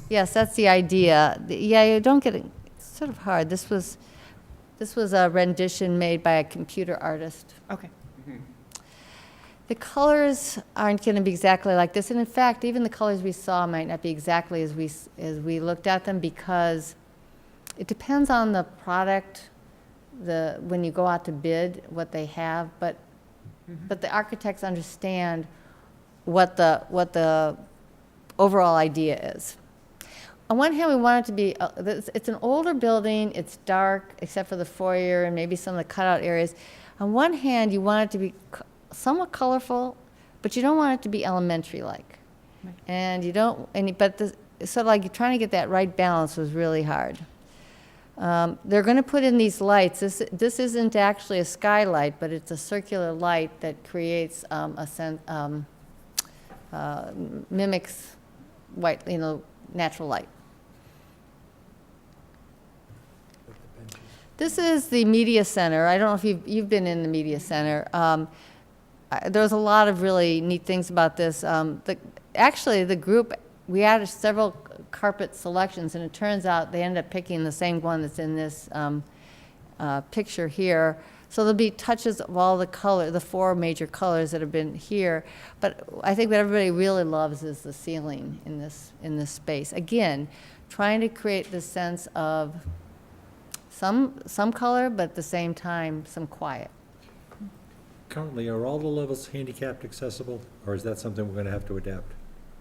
Yes, that's the idea. Yeah, you don't get it. It's sort of hard. This was a rendition made by a computer artist. Okay. The colors aren't going to be exactly like this, and in fact, even the colors we saw might not be exactly as we looked at them, because it depends on the product, when you go out to bid, what they have. But the architects understand what the overall idea is. On one hand, we want it to be, it's an older building, it's dark, except for the foyer and maybe some of the cutout areas. On one hand, you want it to be somewhat colorful, but you don't want it to be elementary-like. Right. And you don't, but sort of like trying to get that right balance was really hard. They're going to put in these lights. This isn't actually a skylight, but it's a circular light that creates mimics white, natural light. This is the media center. I don't know if you've been in the media center. There's a lot of really neat things about this. Actually, the group, we added several carpet selections, and it turns out they ended up picking the same one that's in this picture here. So there'll be touches of all the four major colors that have been here. But I think what everybody really loves is the ceiling in this space. Again, trying to create the sense of some color, but at the same time, some quiet. Currently, are all the levels handicapped accessible, or is that something we're going to have to adapt?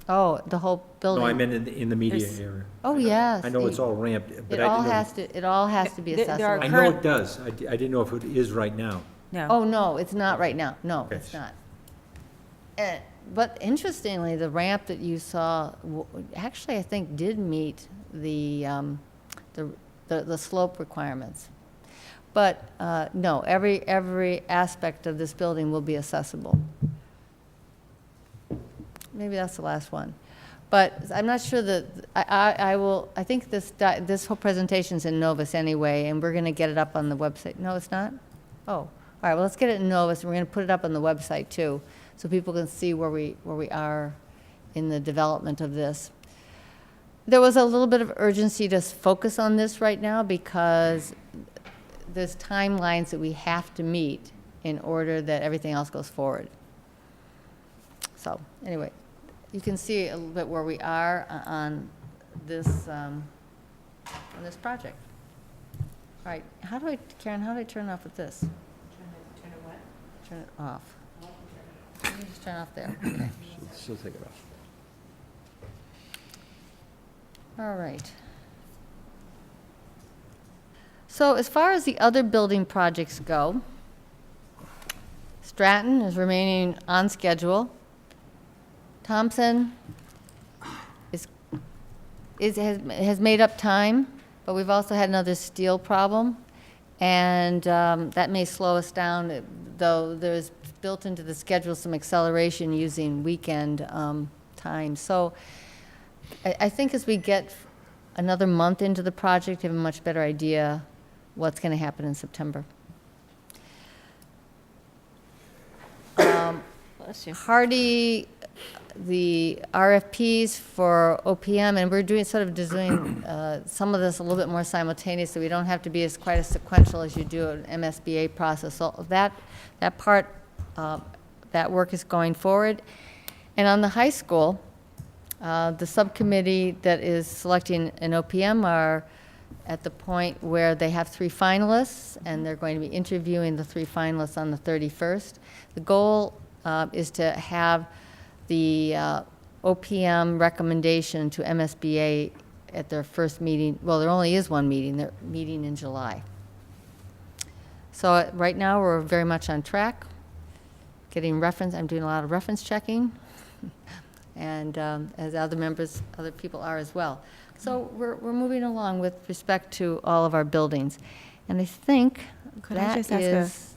Oh, the whole building. No, I meant in the media There's- ot Oh, yes. I know it's all ramped, but It I all didn't know. has to be There are accessible. I know it does. I didn't know if it is right now. No. Oh, no, it's not right now. No, Okay. it's not. But interestingly, the ramp that you saw, actually, I think, did meet the slope requirements. But no, every aspect of this building will be accessible. Maybe that's the last one. But I'm not sure that, I think this whole presentation's in Novus anyway, and we're going to get it up on the website. No, it's not? Oh, all right, well, let's get it in Novus, and we're going to put it up on the website too, so people can see where we are in the development of this. There was a little bit of urgency to focus on this right now because there's timelines that we have to meet in order that everything else goes forward. So, anyway, you can see a little bit where we are on this project. All right, Karen, how do I turn off with this? Turn it what? Turn it off. Let me just turn off there. Okay. She'll take it off. All right. So as far as the other building projects go, Stratton is remaining on schedule. Thompson has made up time, but we've also had another steel problem, and that may slow us down, though there's built into the schedule some acceleration using weekend time. So I think as we get another month into the project, we have a much better idea what's going to happen in September. Bless you. Hardy, the RFPs for OPM, and we're doing some of this a little bit more simultaneous, so we don't have to be quite as sequential as you do an MSBA process. So that part, that work is going forward. And on the high school, the subcommittee that is selecting an OPM are at the point where they have 3 finalists, and they're going to be interviewing the 3 finalists on the 31st. The goal is to have the OPM recommendation to MSBA at their first meeting. Well, there only is one meeting. They're meeting in July. So right now, we're very much on track. I'm doing a lot of reference checking, and as other people are as well. So we're moving along with respect to all of our buildings. And I think Could I that just ask is...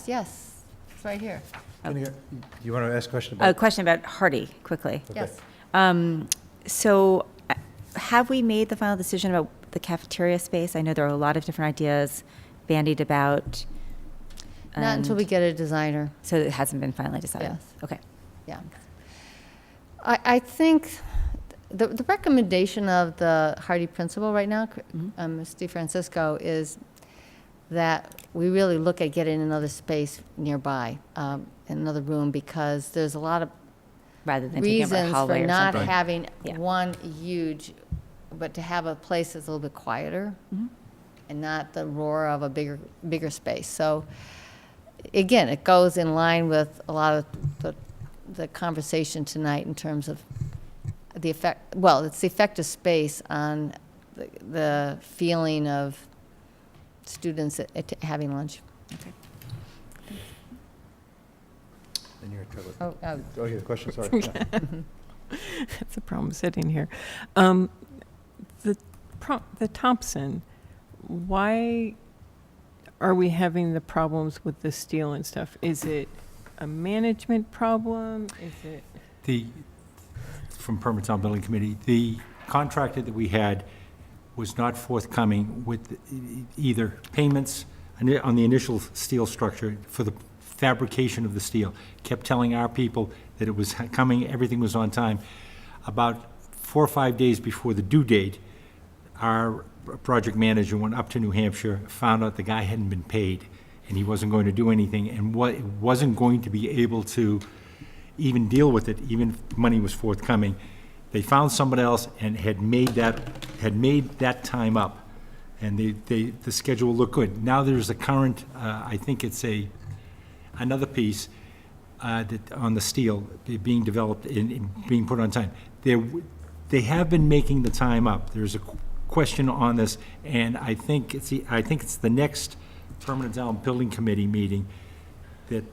Yes, it's right here. You want to ask a question A about? question about Hardy, quickly. Yes. So have we made the final decision about the cafeteria space? I know there are a lot of different ideas bandied about. Not until we get a designer. So it hasn't been finally decided? Yes. Okay. Yeah. I think the recommendation of the Hardy principal right now, Ms. DeFrancisco, is that we really look at getting another space nearby, another room, because there's a lot of Rather than taking over a reasons hallway for or not something. having Yeah. one huge, but to have a place that's a little bit quieter and not the roar of a bigger space. So again, it goes in line with a lot of the conversation tonight in terms of the effect, well, it's the effect of space on the feeling of students at having lunch. Okay. And you're in trouble. Oh, Oh, yeah, question, sorry. That's the problem sitting here. The Thompson, why are we having the problems with the steel and stuff? Is it a management problem? Is it? From Permit Town Building Committee, the contractor that we had was not forthcoming with either payments on the initial steel structure for the fabrication of the steel. Kept telling our people that it was coming, everything was on time. About 4 or 5 days before the due date, our project manager went up to New Hampshire, found out the guy hadn't been paid, and he wasn't going to do anything, and wasn't going to be able to even deal with it, even if money was forthcoming. They found somebody else and had made that time up, and the schedule looked good. Now there's a current, I think it's another piece that on the steel being developed and being put on time. They have been making the time up. There's a question on this, and I think it's the next Permanent Town Building Committee meeting that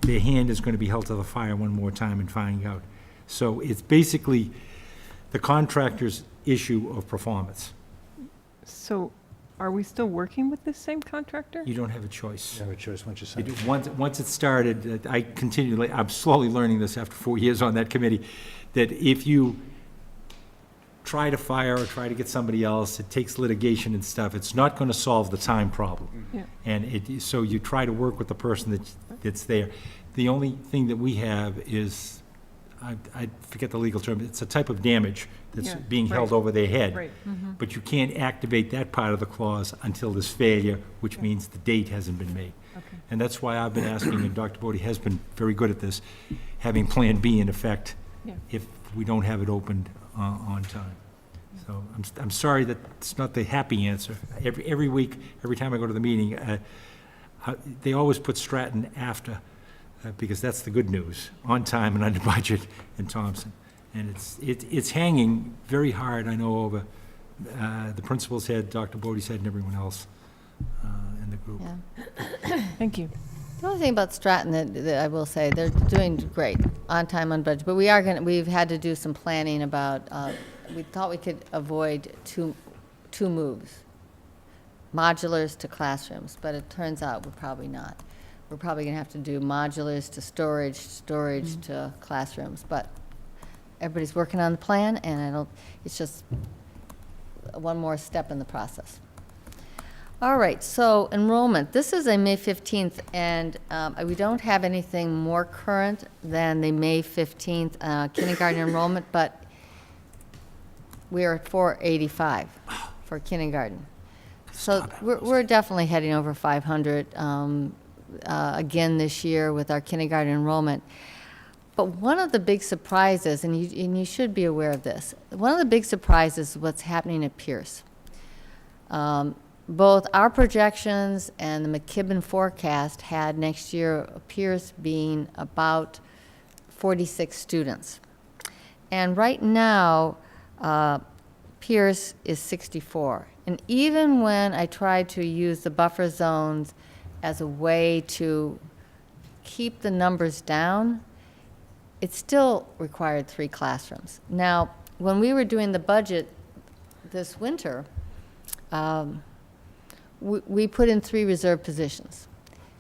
their hand is going to be held to the fire one more time and finding out. So it's basically the contractor's issue of performance. So, are we still working with this same contractor? You don't have a choice. You have a choice once you You sign. do- Once it started, I continually, I'm slowly learning this after 4 years on that committee, that if you try to fire or try to get somebody else, it takes litigation and stuff, it's not gonna solve the time problem. Yeah. And so you try to work with the person that's there. The only thing that we have is, I forget the legal term, it's a type of damage that's Yeah, being held right. over their head. Right. But you can't activate that part of the clause until there's failure, which means the date hasn't been made. Okay. And that's why I've been asking, and Dr. Bodie has been very good at this, having Plan B in effect Yeah. if we don't have it opened on time. So I'm sorry that it's not the happy answer. Every week, every time I go to the meeting, they always put Stratton after, because that's the good news, on time and under budget in Thompson. And it's hanging very hard, I know, over the principal's head, Dr. Bodie's head, and everyone else in the group. Yeah. Thank you. The only thing about Stratton that I will say, they're doing great, on time, on budget, but we've had to do some planning about, we thought we could avoid two moves, modulars to classrooms, but it turns out we're probably not. We're probably gonna have to do modulars to storage to classrooms, but everybody's working on the plan, and it's just one more step in the process. All right, so enrollment, this is a May 15th, and we don't have anything more current than the May 15th kindergarten enrollment, but we are at 485 for kindergarten. So we're definitely heading over 500 again this year with our kindergarten enrollment. But one of the big surprises, and you should be aware of this, one of the big surprises is what's happening at Pierce. Both our projections and the McKibben forecast had next year Pierce being about 46 students. And right now, Pierce is 64. And even when I tried to use the buffer zones as a way to keep the numbers down, it still required 3 classrooms. Now, when we were doing the budget this winter, we put in 3 reserve positions.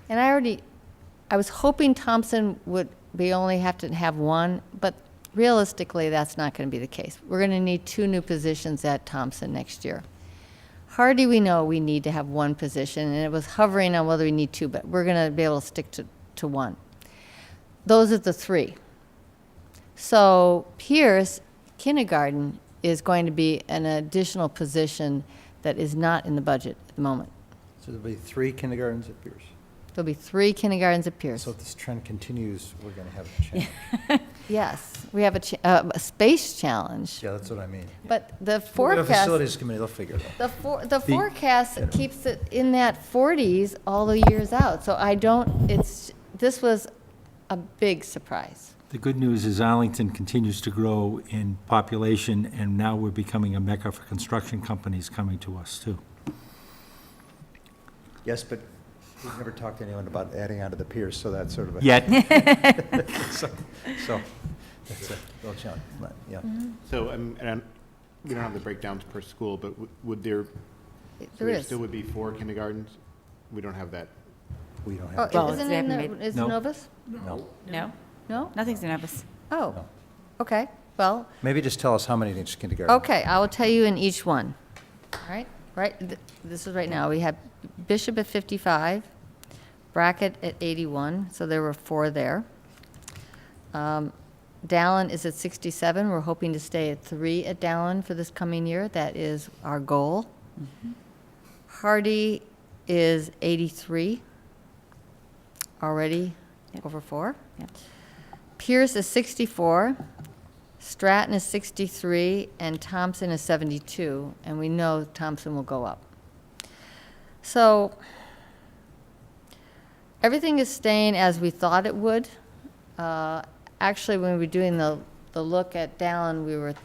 And I was hoping Thompson would only have to have 1, but realistically, that's not going to be the case. We're going to need 2 new positions at Thompson next year. Hardy, we know we need to have 1 position, and it was hovering on whether we need 2, but we're going to be able to stick to 1. Those are the 3. So Pierce kindergarten is going to be an additional position that is not in the budget at the moment. So there'll be 3 kindergartens at Pierce. There'll be 3 kindergartens at Pierce. So if this trend continues, we're going to have a change. Yes, we have a space challenge. Yeah, that's what I mean. But the The forecast, facilities committee, they'll figure it out. the forecast keeps it in that 40s all the years out. So this was a big surprise. The good news is Arlington continues to grow in population, and now we're becoming a mecca for construction companies coming to us, too. Yes, but we've never talked to anyone about adding on to the Pierce, so that's sort of a. Yet. So that's a little challenge, but, yeah. So, we don't have the breakdowns per school, but would there, There is. still would be 4 kindergartens? We don't have that. We don't Oh, have. Well, isn't they it haven't made- is No. Novus? No. No, No? nothing's in Novus. Oh, okay. Well, Maybe just tell us how many in each kindergarten. okay, I will tell you in each one. All right, this is right now. We have Bishop at 55, Brackett at 81, so there were 4 there. Dallin is at 67. We're hoping to stay at 3 at Dallin for this coming year. That is our goal. Hardy is 83, already over 4. Pierce is 64. Stratton is 63, and Thompson is 72, and we know Thompson will go up. So everything is staying as we thought it would. Actually, when we were doing the look at Dallin, we were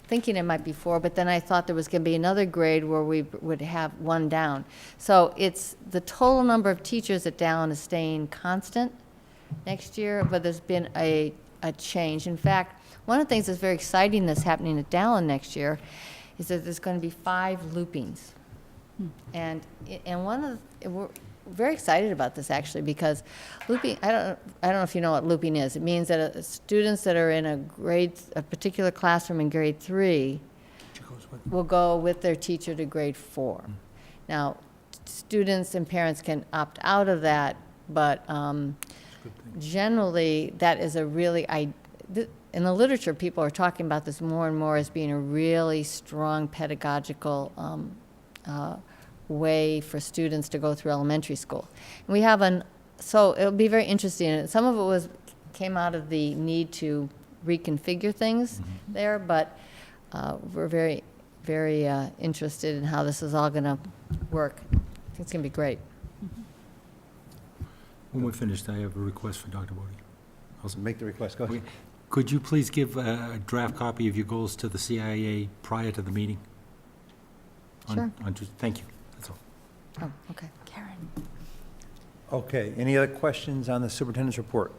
thinking it might be 4, but then I thought there was going to be another grade where we would have 1 down. So it's the total number of teachers at Dallin is staying constant next year, but there's been a change. In fact, one of the things that's very exciting that's happening at Dallin next year is that there's going to be 5 loopings. And one of we're very excited about this actually, because looping, I don't know if you know what looping is. It means that students that are in a particular classroom in grade 3 will go with their teacher to grade 4. Now, students and parents can opt out of that, but generally, that is a really, in the literature, people are talking about this more and more as being a really strong pedagogical way for students to go through elementary school. And we have so it'll be very interesting. Some of it came out of the need to reconfigure things there, but we're very, very interested in how this is all going to work. I think it's going to be great. When we're finished, I have a request for Dr. Bodie. Make the request, go ahead. Could you please give a draft copy of your goals to the CIA prior to the meeting? Sure. Thank you, that's all. Oh, okay. Karen. Okay, any other questions on the superintendent's report?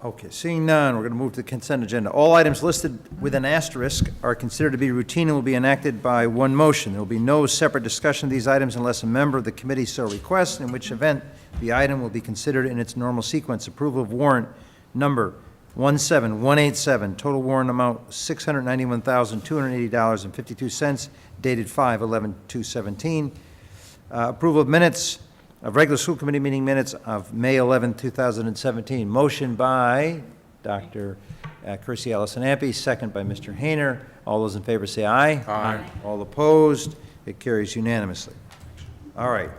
Okay, seeing none, we're going to move to the consent agenda. All items listed with an asterisk are considered to be routine and will be enacted by one motion. There will be no separate discussion of these items unless a member of the committee so requests, in which event the item will be considered in its normal sequence. Approval of warrant number 17187, total warrant amount $691,280.52, dated 5/11/2017. Approval of minutes of regular school committee meeting minutes of May 11, 2017. Motion by Dr. Kirstie Allison-Ampe, second by Mr. Hayner. All those in favor say aye. Aye. All opposed? It carries unanimously. All right.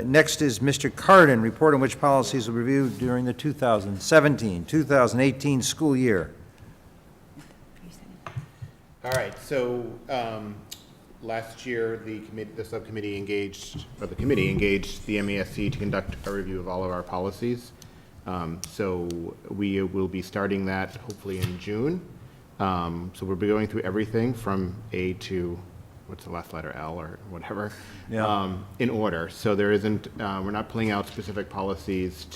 Next is Mr. Carden, report on which policies were reviewed during the 2017-2018 school year. All right, so last year, the subcommittee engaged, or the committee engaged the MASC to conduct a review of all of our policies. So we will be starting that hopefully in June. So we'll be going through everything from A to, what's the last letter, L or whatever, in order. So there isn't, we're not pulling out specific policies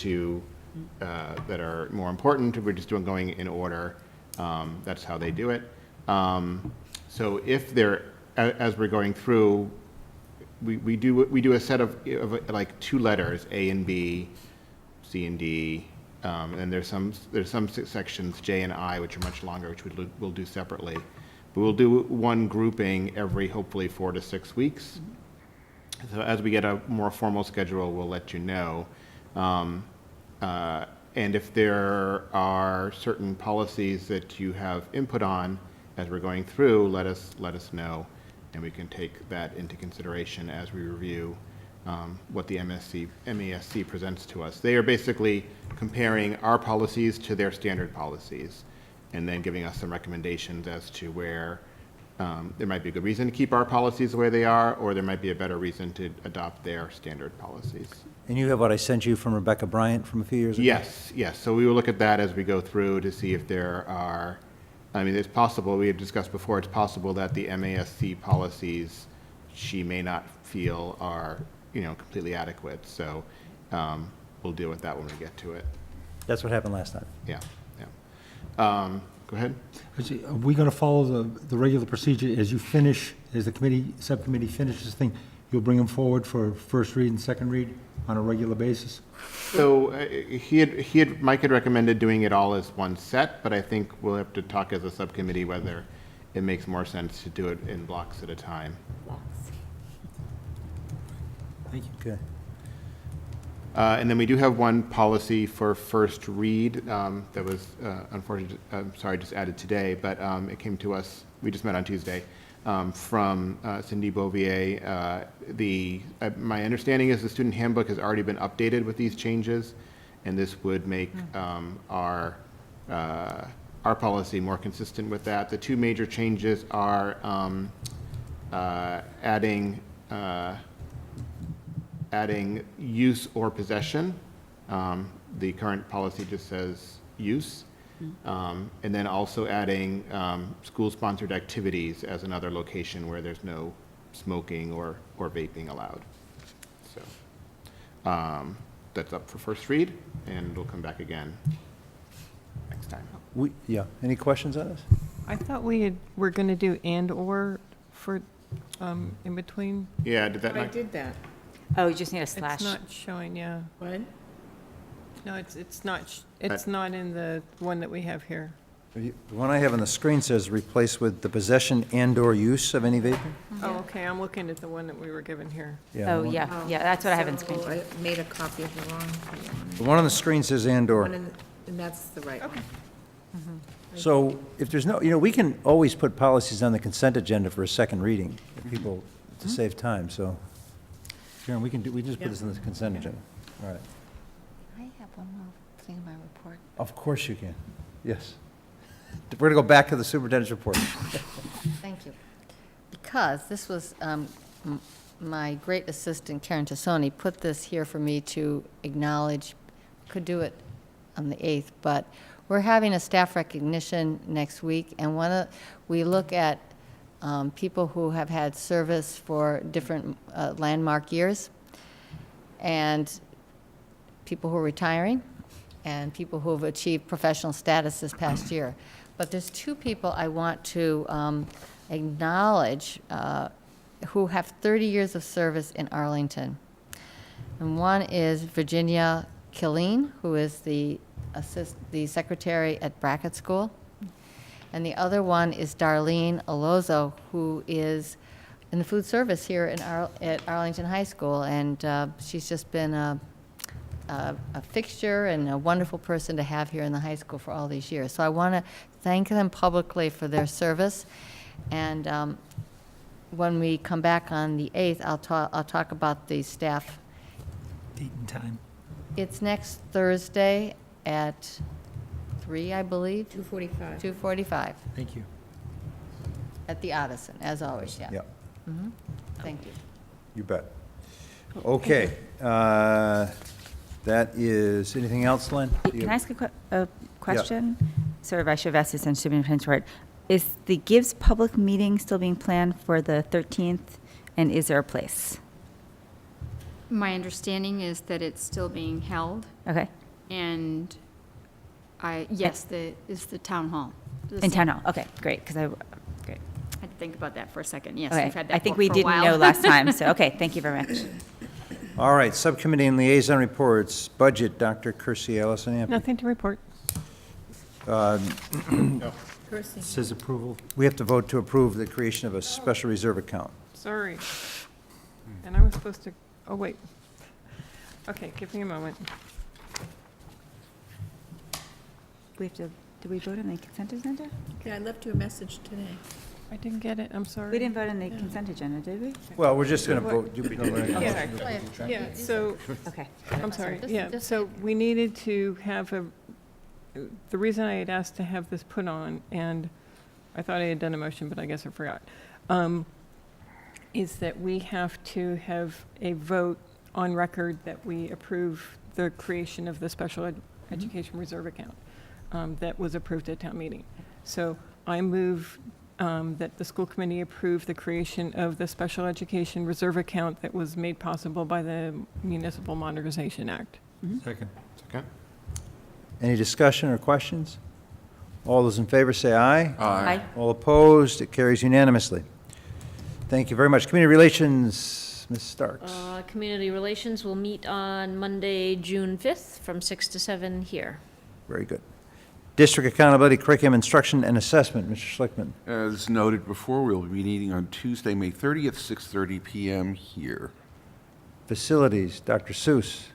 that are more important. We're just going in order. That's how they do it. So if as we're going through, we do a set of like 2 letters, A and B, C and D, and there's some sections, J and I, which are much longer, which we'll do separately. But we'll do one grouping every, hopefully, 4 to 6 weeks. So as we get a more formal schedule, we'll let you know. And if there are certain policies that you have input on as we're going through, let us know, and we can take that into consideration as we review what the MASC presents to us. They are basically comparing our policies to their standard policies, and then giving us some recommendations as to where there might be a good reason to keep our policies the way they are, or there might be a better reason to adopt their standard policies. And you have what I sent you from Rebecca Bryant from a few years ago? Yes. So we will look at that as we go through to see if there are, I mean, it's possible, we had discussed before, it's possible that the MASC policies she may not feel are, completely adequate. So we'll deal with that when we get to it. That's what happened last time. Yeah. Go ahead. Are we going to follow the regular procedure as you finish, as the subcommittee finishes this thing, you'll bring them forward for first read and second read on a regular basis? So Mike had recommended doing it all as one set, but I think we'll have to talk as a subcommittee whether it makes more sense to do it in blocks at a time. Thank you. Okay. And then we do have one policy for first read that was unfortunately, just added today, but it came to us, we just met on Tuesday, from Cindy Bouvier. My understanding is the student handbook has already been updated with these changes, and this would make our policy more consistent with that. The 2 major changes are adding use or possession. The current policy just says use. And then also adding school-sponsored activities as another location where there's no smoking or vaping allowed. So that's up for first read, and we'll come back again next time. Any questions on this? I thought we're going to do and/or for In between? Yeah, did that I not? did that. Oh, you just need a slash. It's not showing, yeah. What? No, it's not in the one that we have here. The one I have on the screen says replace with the possession and/or use of any vaping. Oh, okay, I'm looking at the one that we were given here. Yeah, Oh, the one- yeah, that's what I have in screen. I made a copy of the wrong one. The one on the screen says and/or. And that's the right one. So if there's no, we can always put policies on the consent agenda for a second reading, if people, to save time, so. Karen, we just put this on the consent agenda. All right. I have one more thing in my report. Of course you can. Yes. We're going to go back to the superintendent's report. Thank you. Because this was, my great assistant Karen Tassoni put this here for me to acknowledge, could do it on the 8th, but we're having a staff recognition next week, and we look at people who have had service for different landmark years, and people who are retiring, and people who have achieved professional status this past year. But there's two people I want to acknowledge who have 30 years of service in Arlington. And one is Virginia Killeen, who is the secretary at Brackett School. And the other one is Darlene Alonzo, who is in the food service here at Arlington High School. And she's just been a fixture and a wonderful person to have here in the high school for all these years. So I want to thank them publicly for their service. And when we come back on the 8th, I'll talk about the staff. Date and time. It's next Thursday at 3, I believe. 2:45. 2:45 Thank you. at the Addison, as always, yeah. Yeah, Mhm. Thank you. you bet. Okay. That is, anything else, Len? Do you- Can I ask a question? Sort of, I should have asked this in superintendent's report. Is the Gibbs public meeting still being planned for the 13th, and is there a place? My understanding is that it's still being held, Okay, and yes, is the town hall. The in town same. hall, okay, great, because great. I had to think about that for a second, yes. Okay, we've had that I think for we a didn't while. know last time, so, okay, thank you very much. All right, subcommittee and liaison reports. Budget, Dr. Kirstie Allison. Nothing to report. Says approval. We have to vote to approve the creation of a special reserve account. Sorry. And I was supposed to, oh, wait. Okay, give me a moment. We have to, did we vote on the consent agenda? Okay, I left you a message today. I didn't get it, I'm sorry. We didn't vote on the consent agenda, did we? Well, we're just going to vote. Yeah, so, Okay. I'm sorry, Just- yeah, just- so we needed to have the reason I had asked to have this put on, and I thought I had done a motion, but I guess I forgot, is that we have to have a vote on record that we approve the creation of the special education reserve account that was approved at town meeting. So I move that the school committee approve the creation of the special education reserve account that was made possible by the Municipal Modernization Act. Second. Okay. Any discussion or questions? All those in favor say aye. Aye. All opposed, it carries unanimously. Thank you very much. Community Relations, Ms. Starks. Community Relations will meet on Monday, June 5th, from 6 to 7 here. Very good. District Accountability, Curriculum, Instruction, and Assessment, Mr. Schlickman. As noted before, we'll be meeting on Tuesday, May 30th, 6:30 PM here. Facilities, Dr. Seuss.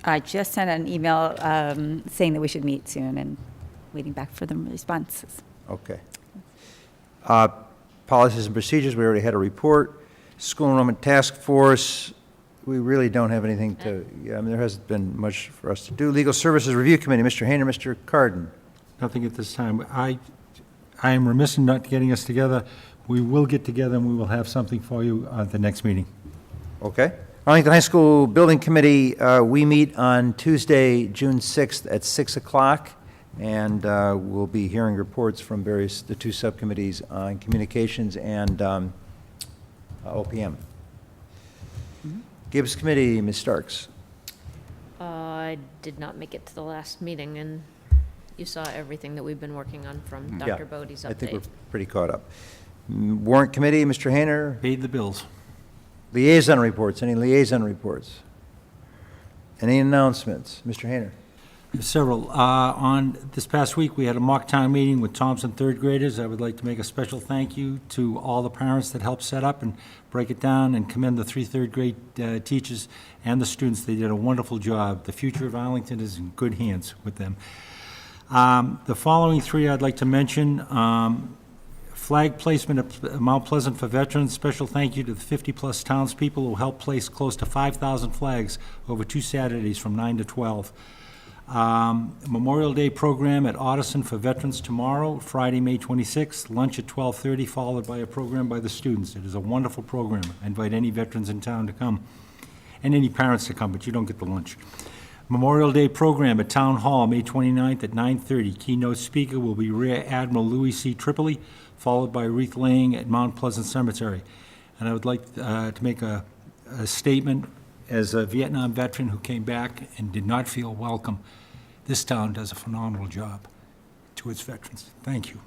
I just sent an email saying that we should meet soon and waiting back for the responses. Okay. Policies and Procedures, we already had a report. School Enrollment Task Force, we really don't have anything to, there hasn't been much for us to do. Legal Services Review Committee, Mr. Hayner, Mr. Carden. Nothing at this time. I am remiss in not getting us together. We will get together and we will have something for you at the next meeting. Okay. Arlington High School Building Committee, we meet on Tuesday, June 6th at 6 o'clock, and we'll be hearing reports from the two subcommittees on communications and OPM. Gibbs Committee, Ms. Starks. I did not make it to the last meeting, and you saw everything that we've been working on from Yeah, Dr. Bodie's update. I think we're pretty caught up. Warrant Committee, Mr. Hayner. Paid the bills. Liaison reports, any liaison reports? Any announcements? Mr. Hayner. Several. On this past week, we had a mock town meeting with Thompson third graders. I would like to make a special thank you to all the parents that helped set up and break it down, and commend the 3 third grade teachers and the students. They did a wonderful job. The future of Arlington is in good hands with them. The following 3 I'd like to mention. Flag placement at Mount Pleasant for veterans. Special thank you to the 50-plus townspeople who helped place close to 5,000 flags over 2 Saturdays from 9 to 12. Memorial Day program at Ottoson for veterans tomorrow, Friday, May 26th, lunch at 12:30, followed by a program by the students. It is a wonderful program. I invite any veterans in town to come, and any parents to come, but you don't get the lunch. Memorial Day program at Town Hall, May 29th at 9:30. Keynote speaker will be Rear Admiral Louis C. Tripoli, followed by wreath laying at Mount Pleasant Cemetery. And I would like to make a statement as a Vietnam veteran who came back and did not feel welcome. This town does a phenomenal job to its veterans. Thank you.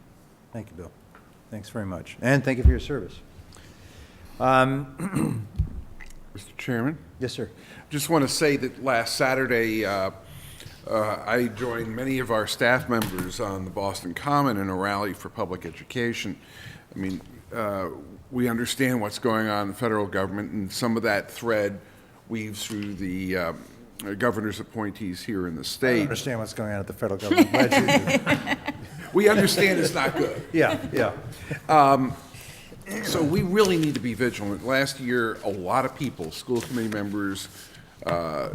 Thank you, Bill. Thanks very much. And thank you for your service. Mr. Chairman? Yes, sir. Just want to say that last Saturday, I joined many of our staff members on the Boston Common in a rally for public education. I mean, we understand what's going on in the federal government, and some of that thread weaves through the governor's appointees here in the I state. don't understand what's going on at the federal government. Glad you do. We understand it's not good. Yeah, yeah. So we really need to be vigilant. Last year, a lot of people, school committee members,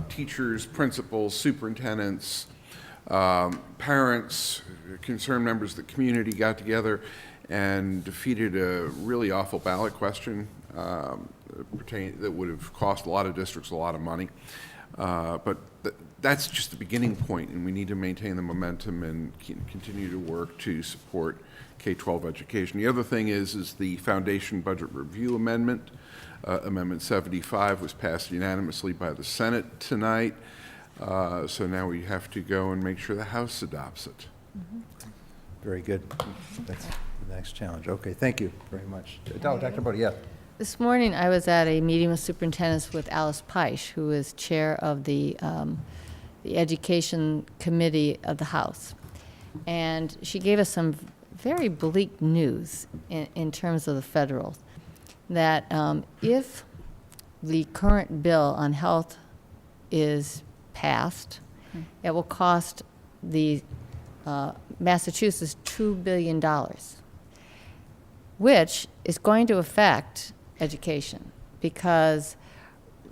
teachers, principals, superintendents, parents, concerned members of the community got together and defeated a really awful ballot question that would have cost a lot of districts a lot of money. But that's just the beginning point, and we need to maintain the momentum and continue to work to support K-12 education. The other thing is the Foundation Budget Review Amendment. Amendment 75 was passed unanimously by the Senate tonight. So now we have to go and make sure the House adopts it. Very good. That's the next challenge. Okay, thank you very much. Dr. Bodie, yeah. This morning, I was at a meeting with superintendents with Alice Peisch, who is chair of the Education Committee of the House. And she gave us some very bleak news in terms of the federal, that if the current bill on health is passed, it will cost the Massachusetts $2 billion, which is going to affect education, because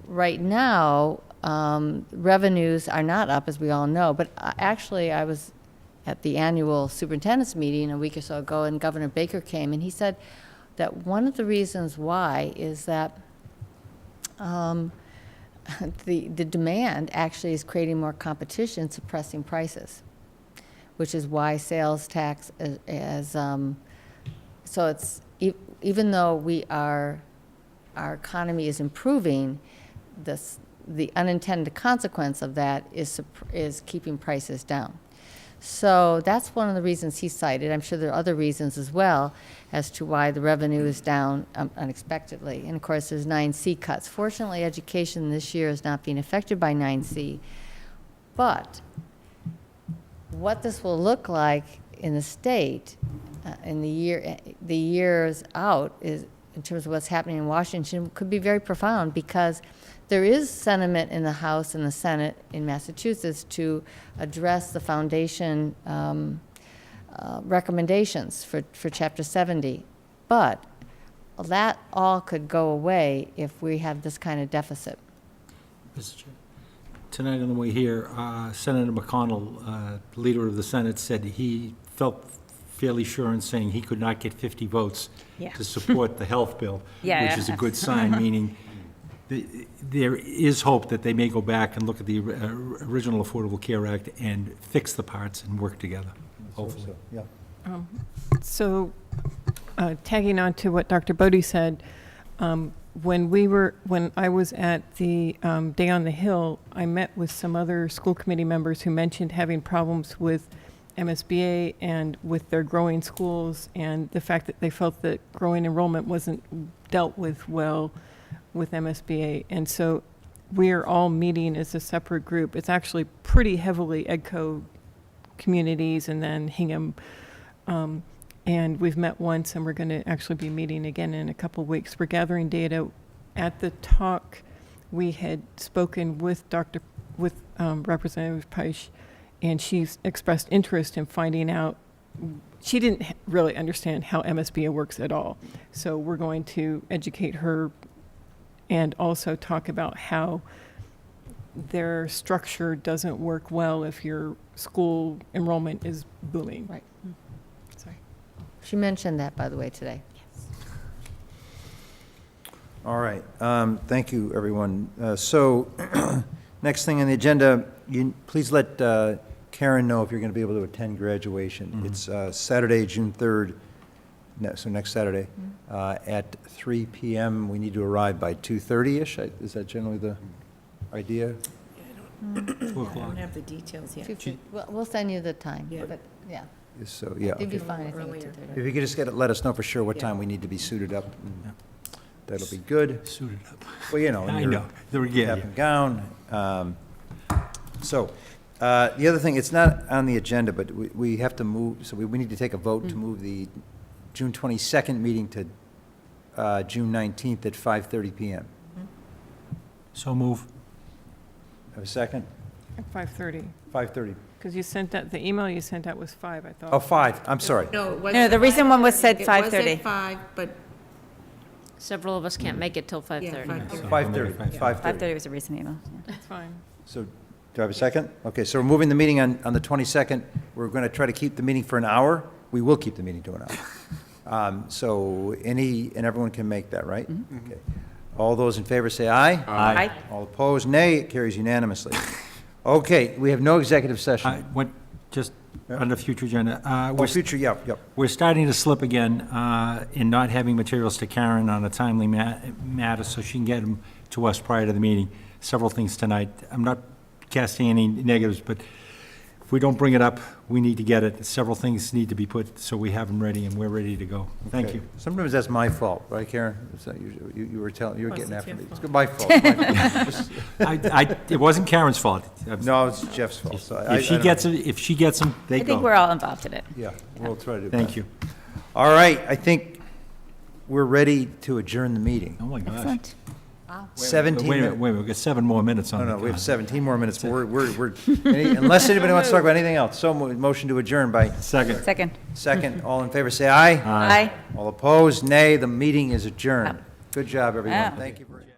right now revenues are not up, as we all know. But actually, I was at the annual superintendent's meeting a week or so ago, and Governor Baker came, and he said that one of the reasons why is that the demand actually is creating more competition, suppressing prices, which is why sales tax so it's even though our economy is improving, the unintended consequence of that is keeping prices down. So that's one of the reasons he cited. I'm sure there are other reasons as well as to why the revenue is down unexpectedly. And of course, there's 9C cuts. Fortunately, education this year is not being affected by 9C. But what this will look like in the state in the years out is, in terms of what's happening in Washington, could be very profound, because there is sentiment in the House and the Senate in Massachusetts to address the foundation recommendations for Chapter 70. But that all could go away if we have this kind of deficit. Mr. Chair. Tonight on the way here, Senator McConnell, leader of the Senate, said he felt fairly sure in saying he could not get 50 votes to support the health bill, which is a good sign, meaning there is hope that they may go back and look at the original Affordable Care Act and fix the parts and work together, hopefully. Yeah. So, tagging on to what Dr. Bodie said, when I was at the Day on the Hill, I met with some other school committee members who mentioned having problems with MSBA and with their growing schools, and the fact that they felt that growing enrollment wasn't dealt with well with MSBA. And so we're all meeting as a separate group. It's actually pretty heavily EDCO communities and then Hingham. And we've met once, and we're going to actually be meeting again in a couple of weeks. We're gathering data. At the talk, we had spoken with Representative Peisch, and she's expressed interest in finding out. She didn't really understand how MSBA works at all. So we're going to educate her and also talk about how their structure doesn't work well if your school enrollment is booming. Right. Sorry. She mentioned that, by the way, today. All right, thank you, everyone. So, next thing on the agenda, please let Karen know if you're going to be able to attend graduation. It's Saturday, June 3rd, so next Saturday, at 3 p.m. We need to arrive by 2:30-ish. Is that generally the idea? I don't have the details yet. We'll send you the time, but, yeah. So, yeah. It'd be Okay. fine, I think. If you could just let us know for sure what time we need to be suited up. That'll be good. Suited up. Well, you know. in I your know. The regalia. Cap and gown. So, the other thing, it's not on the agenda, but we have to move, so we need to take a vote to move the June 22nd meeting to June 19th at 5:30 p.m. So move. Have a second? At 5:30. 5:30. Because you sent out, the email you sent out was 5, I thought. Oh, 5, I'm sorry. No, it wasn't. No, the recent one was said It was 5:30. at 5, but Several of us can't make it till 5:30. 5:30. 5:30 was a recent email. Yeah. That's fine. So, do I have a second? Okay, so we're moving the meeting on the 22nd. We're going to try to keep the meeting for an hour. We will keep the meeting to an hour. So everyone can make that, right? Okay. All those in favor say aye. Aye. All opposed, nay. It carries unanimously. Okay, we have no executive session. Just on the future agenda. Future, yep. We're starting to slip again in not having materials to Karen on a timely matter so she can get them to us prior to the meeting. Several things tonight. I'm not casting any negatives, but if we don't bring it up, we need to get it. Several things need to be put so we have them ready and we're ready to go. Thank Okay. you. Sometimes that's my fault, right, Karen? Is that you were telling, you were getting after me. It's my fault. Just- It wasn't Karen's fault. No, it's Jeff's fault. So If she gets them, they I go. think we're all involved in it. Yeah, we'll try to do Thank that. you. All right, I think we're ready to adjourn the meeting. Oh, my gosh. Excellent. 17 Wait a minutes. minute, we've got 7 more minutes on No, the we have clock. 17 more minutes, but unless anybody wants to talk about anything else. So motion to adjourn by Second. Second. all in favor, say aye. Aye. All opposed, nay. The meeting is adjourned. Good job, everyone. Yeah. Thank you very much.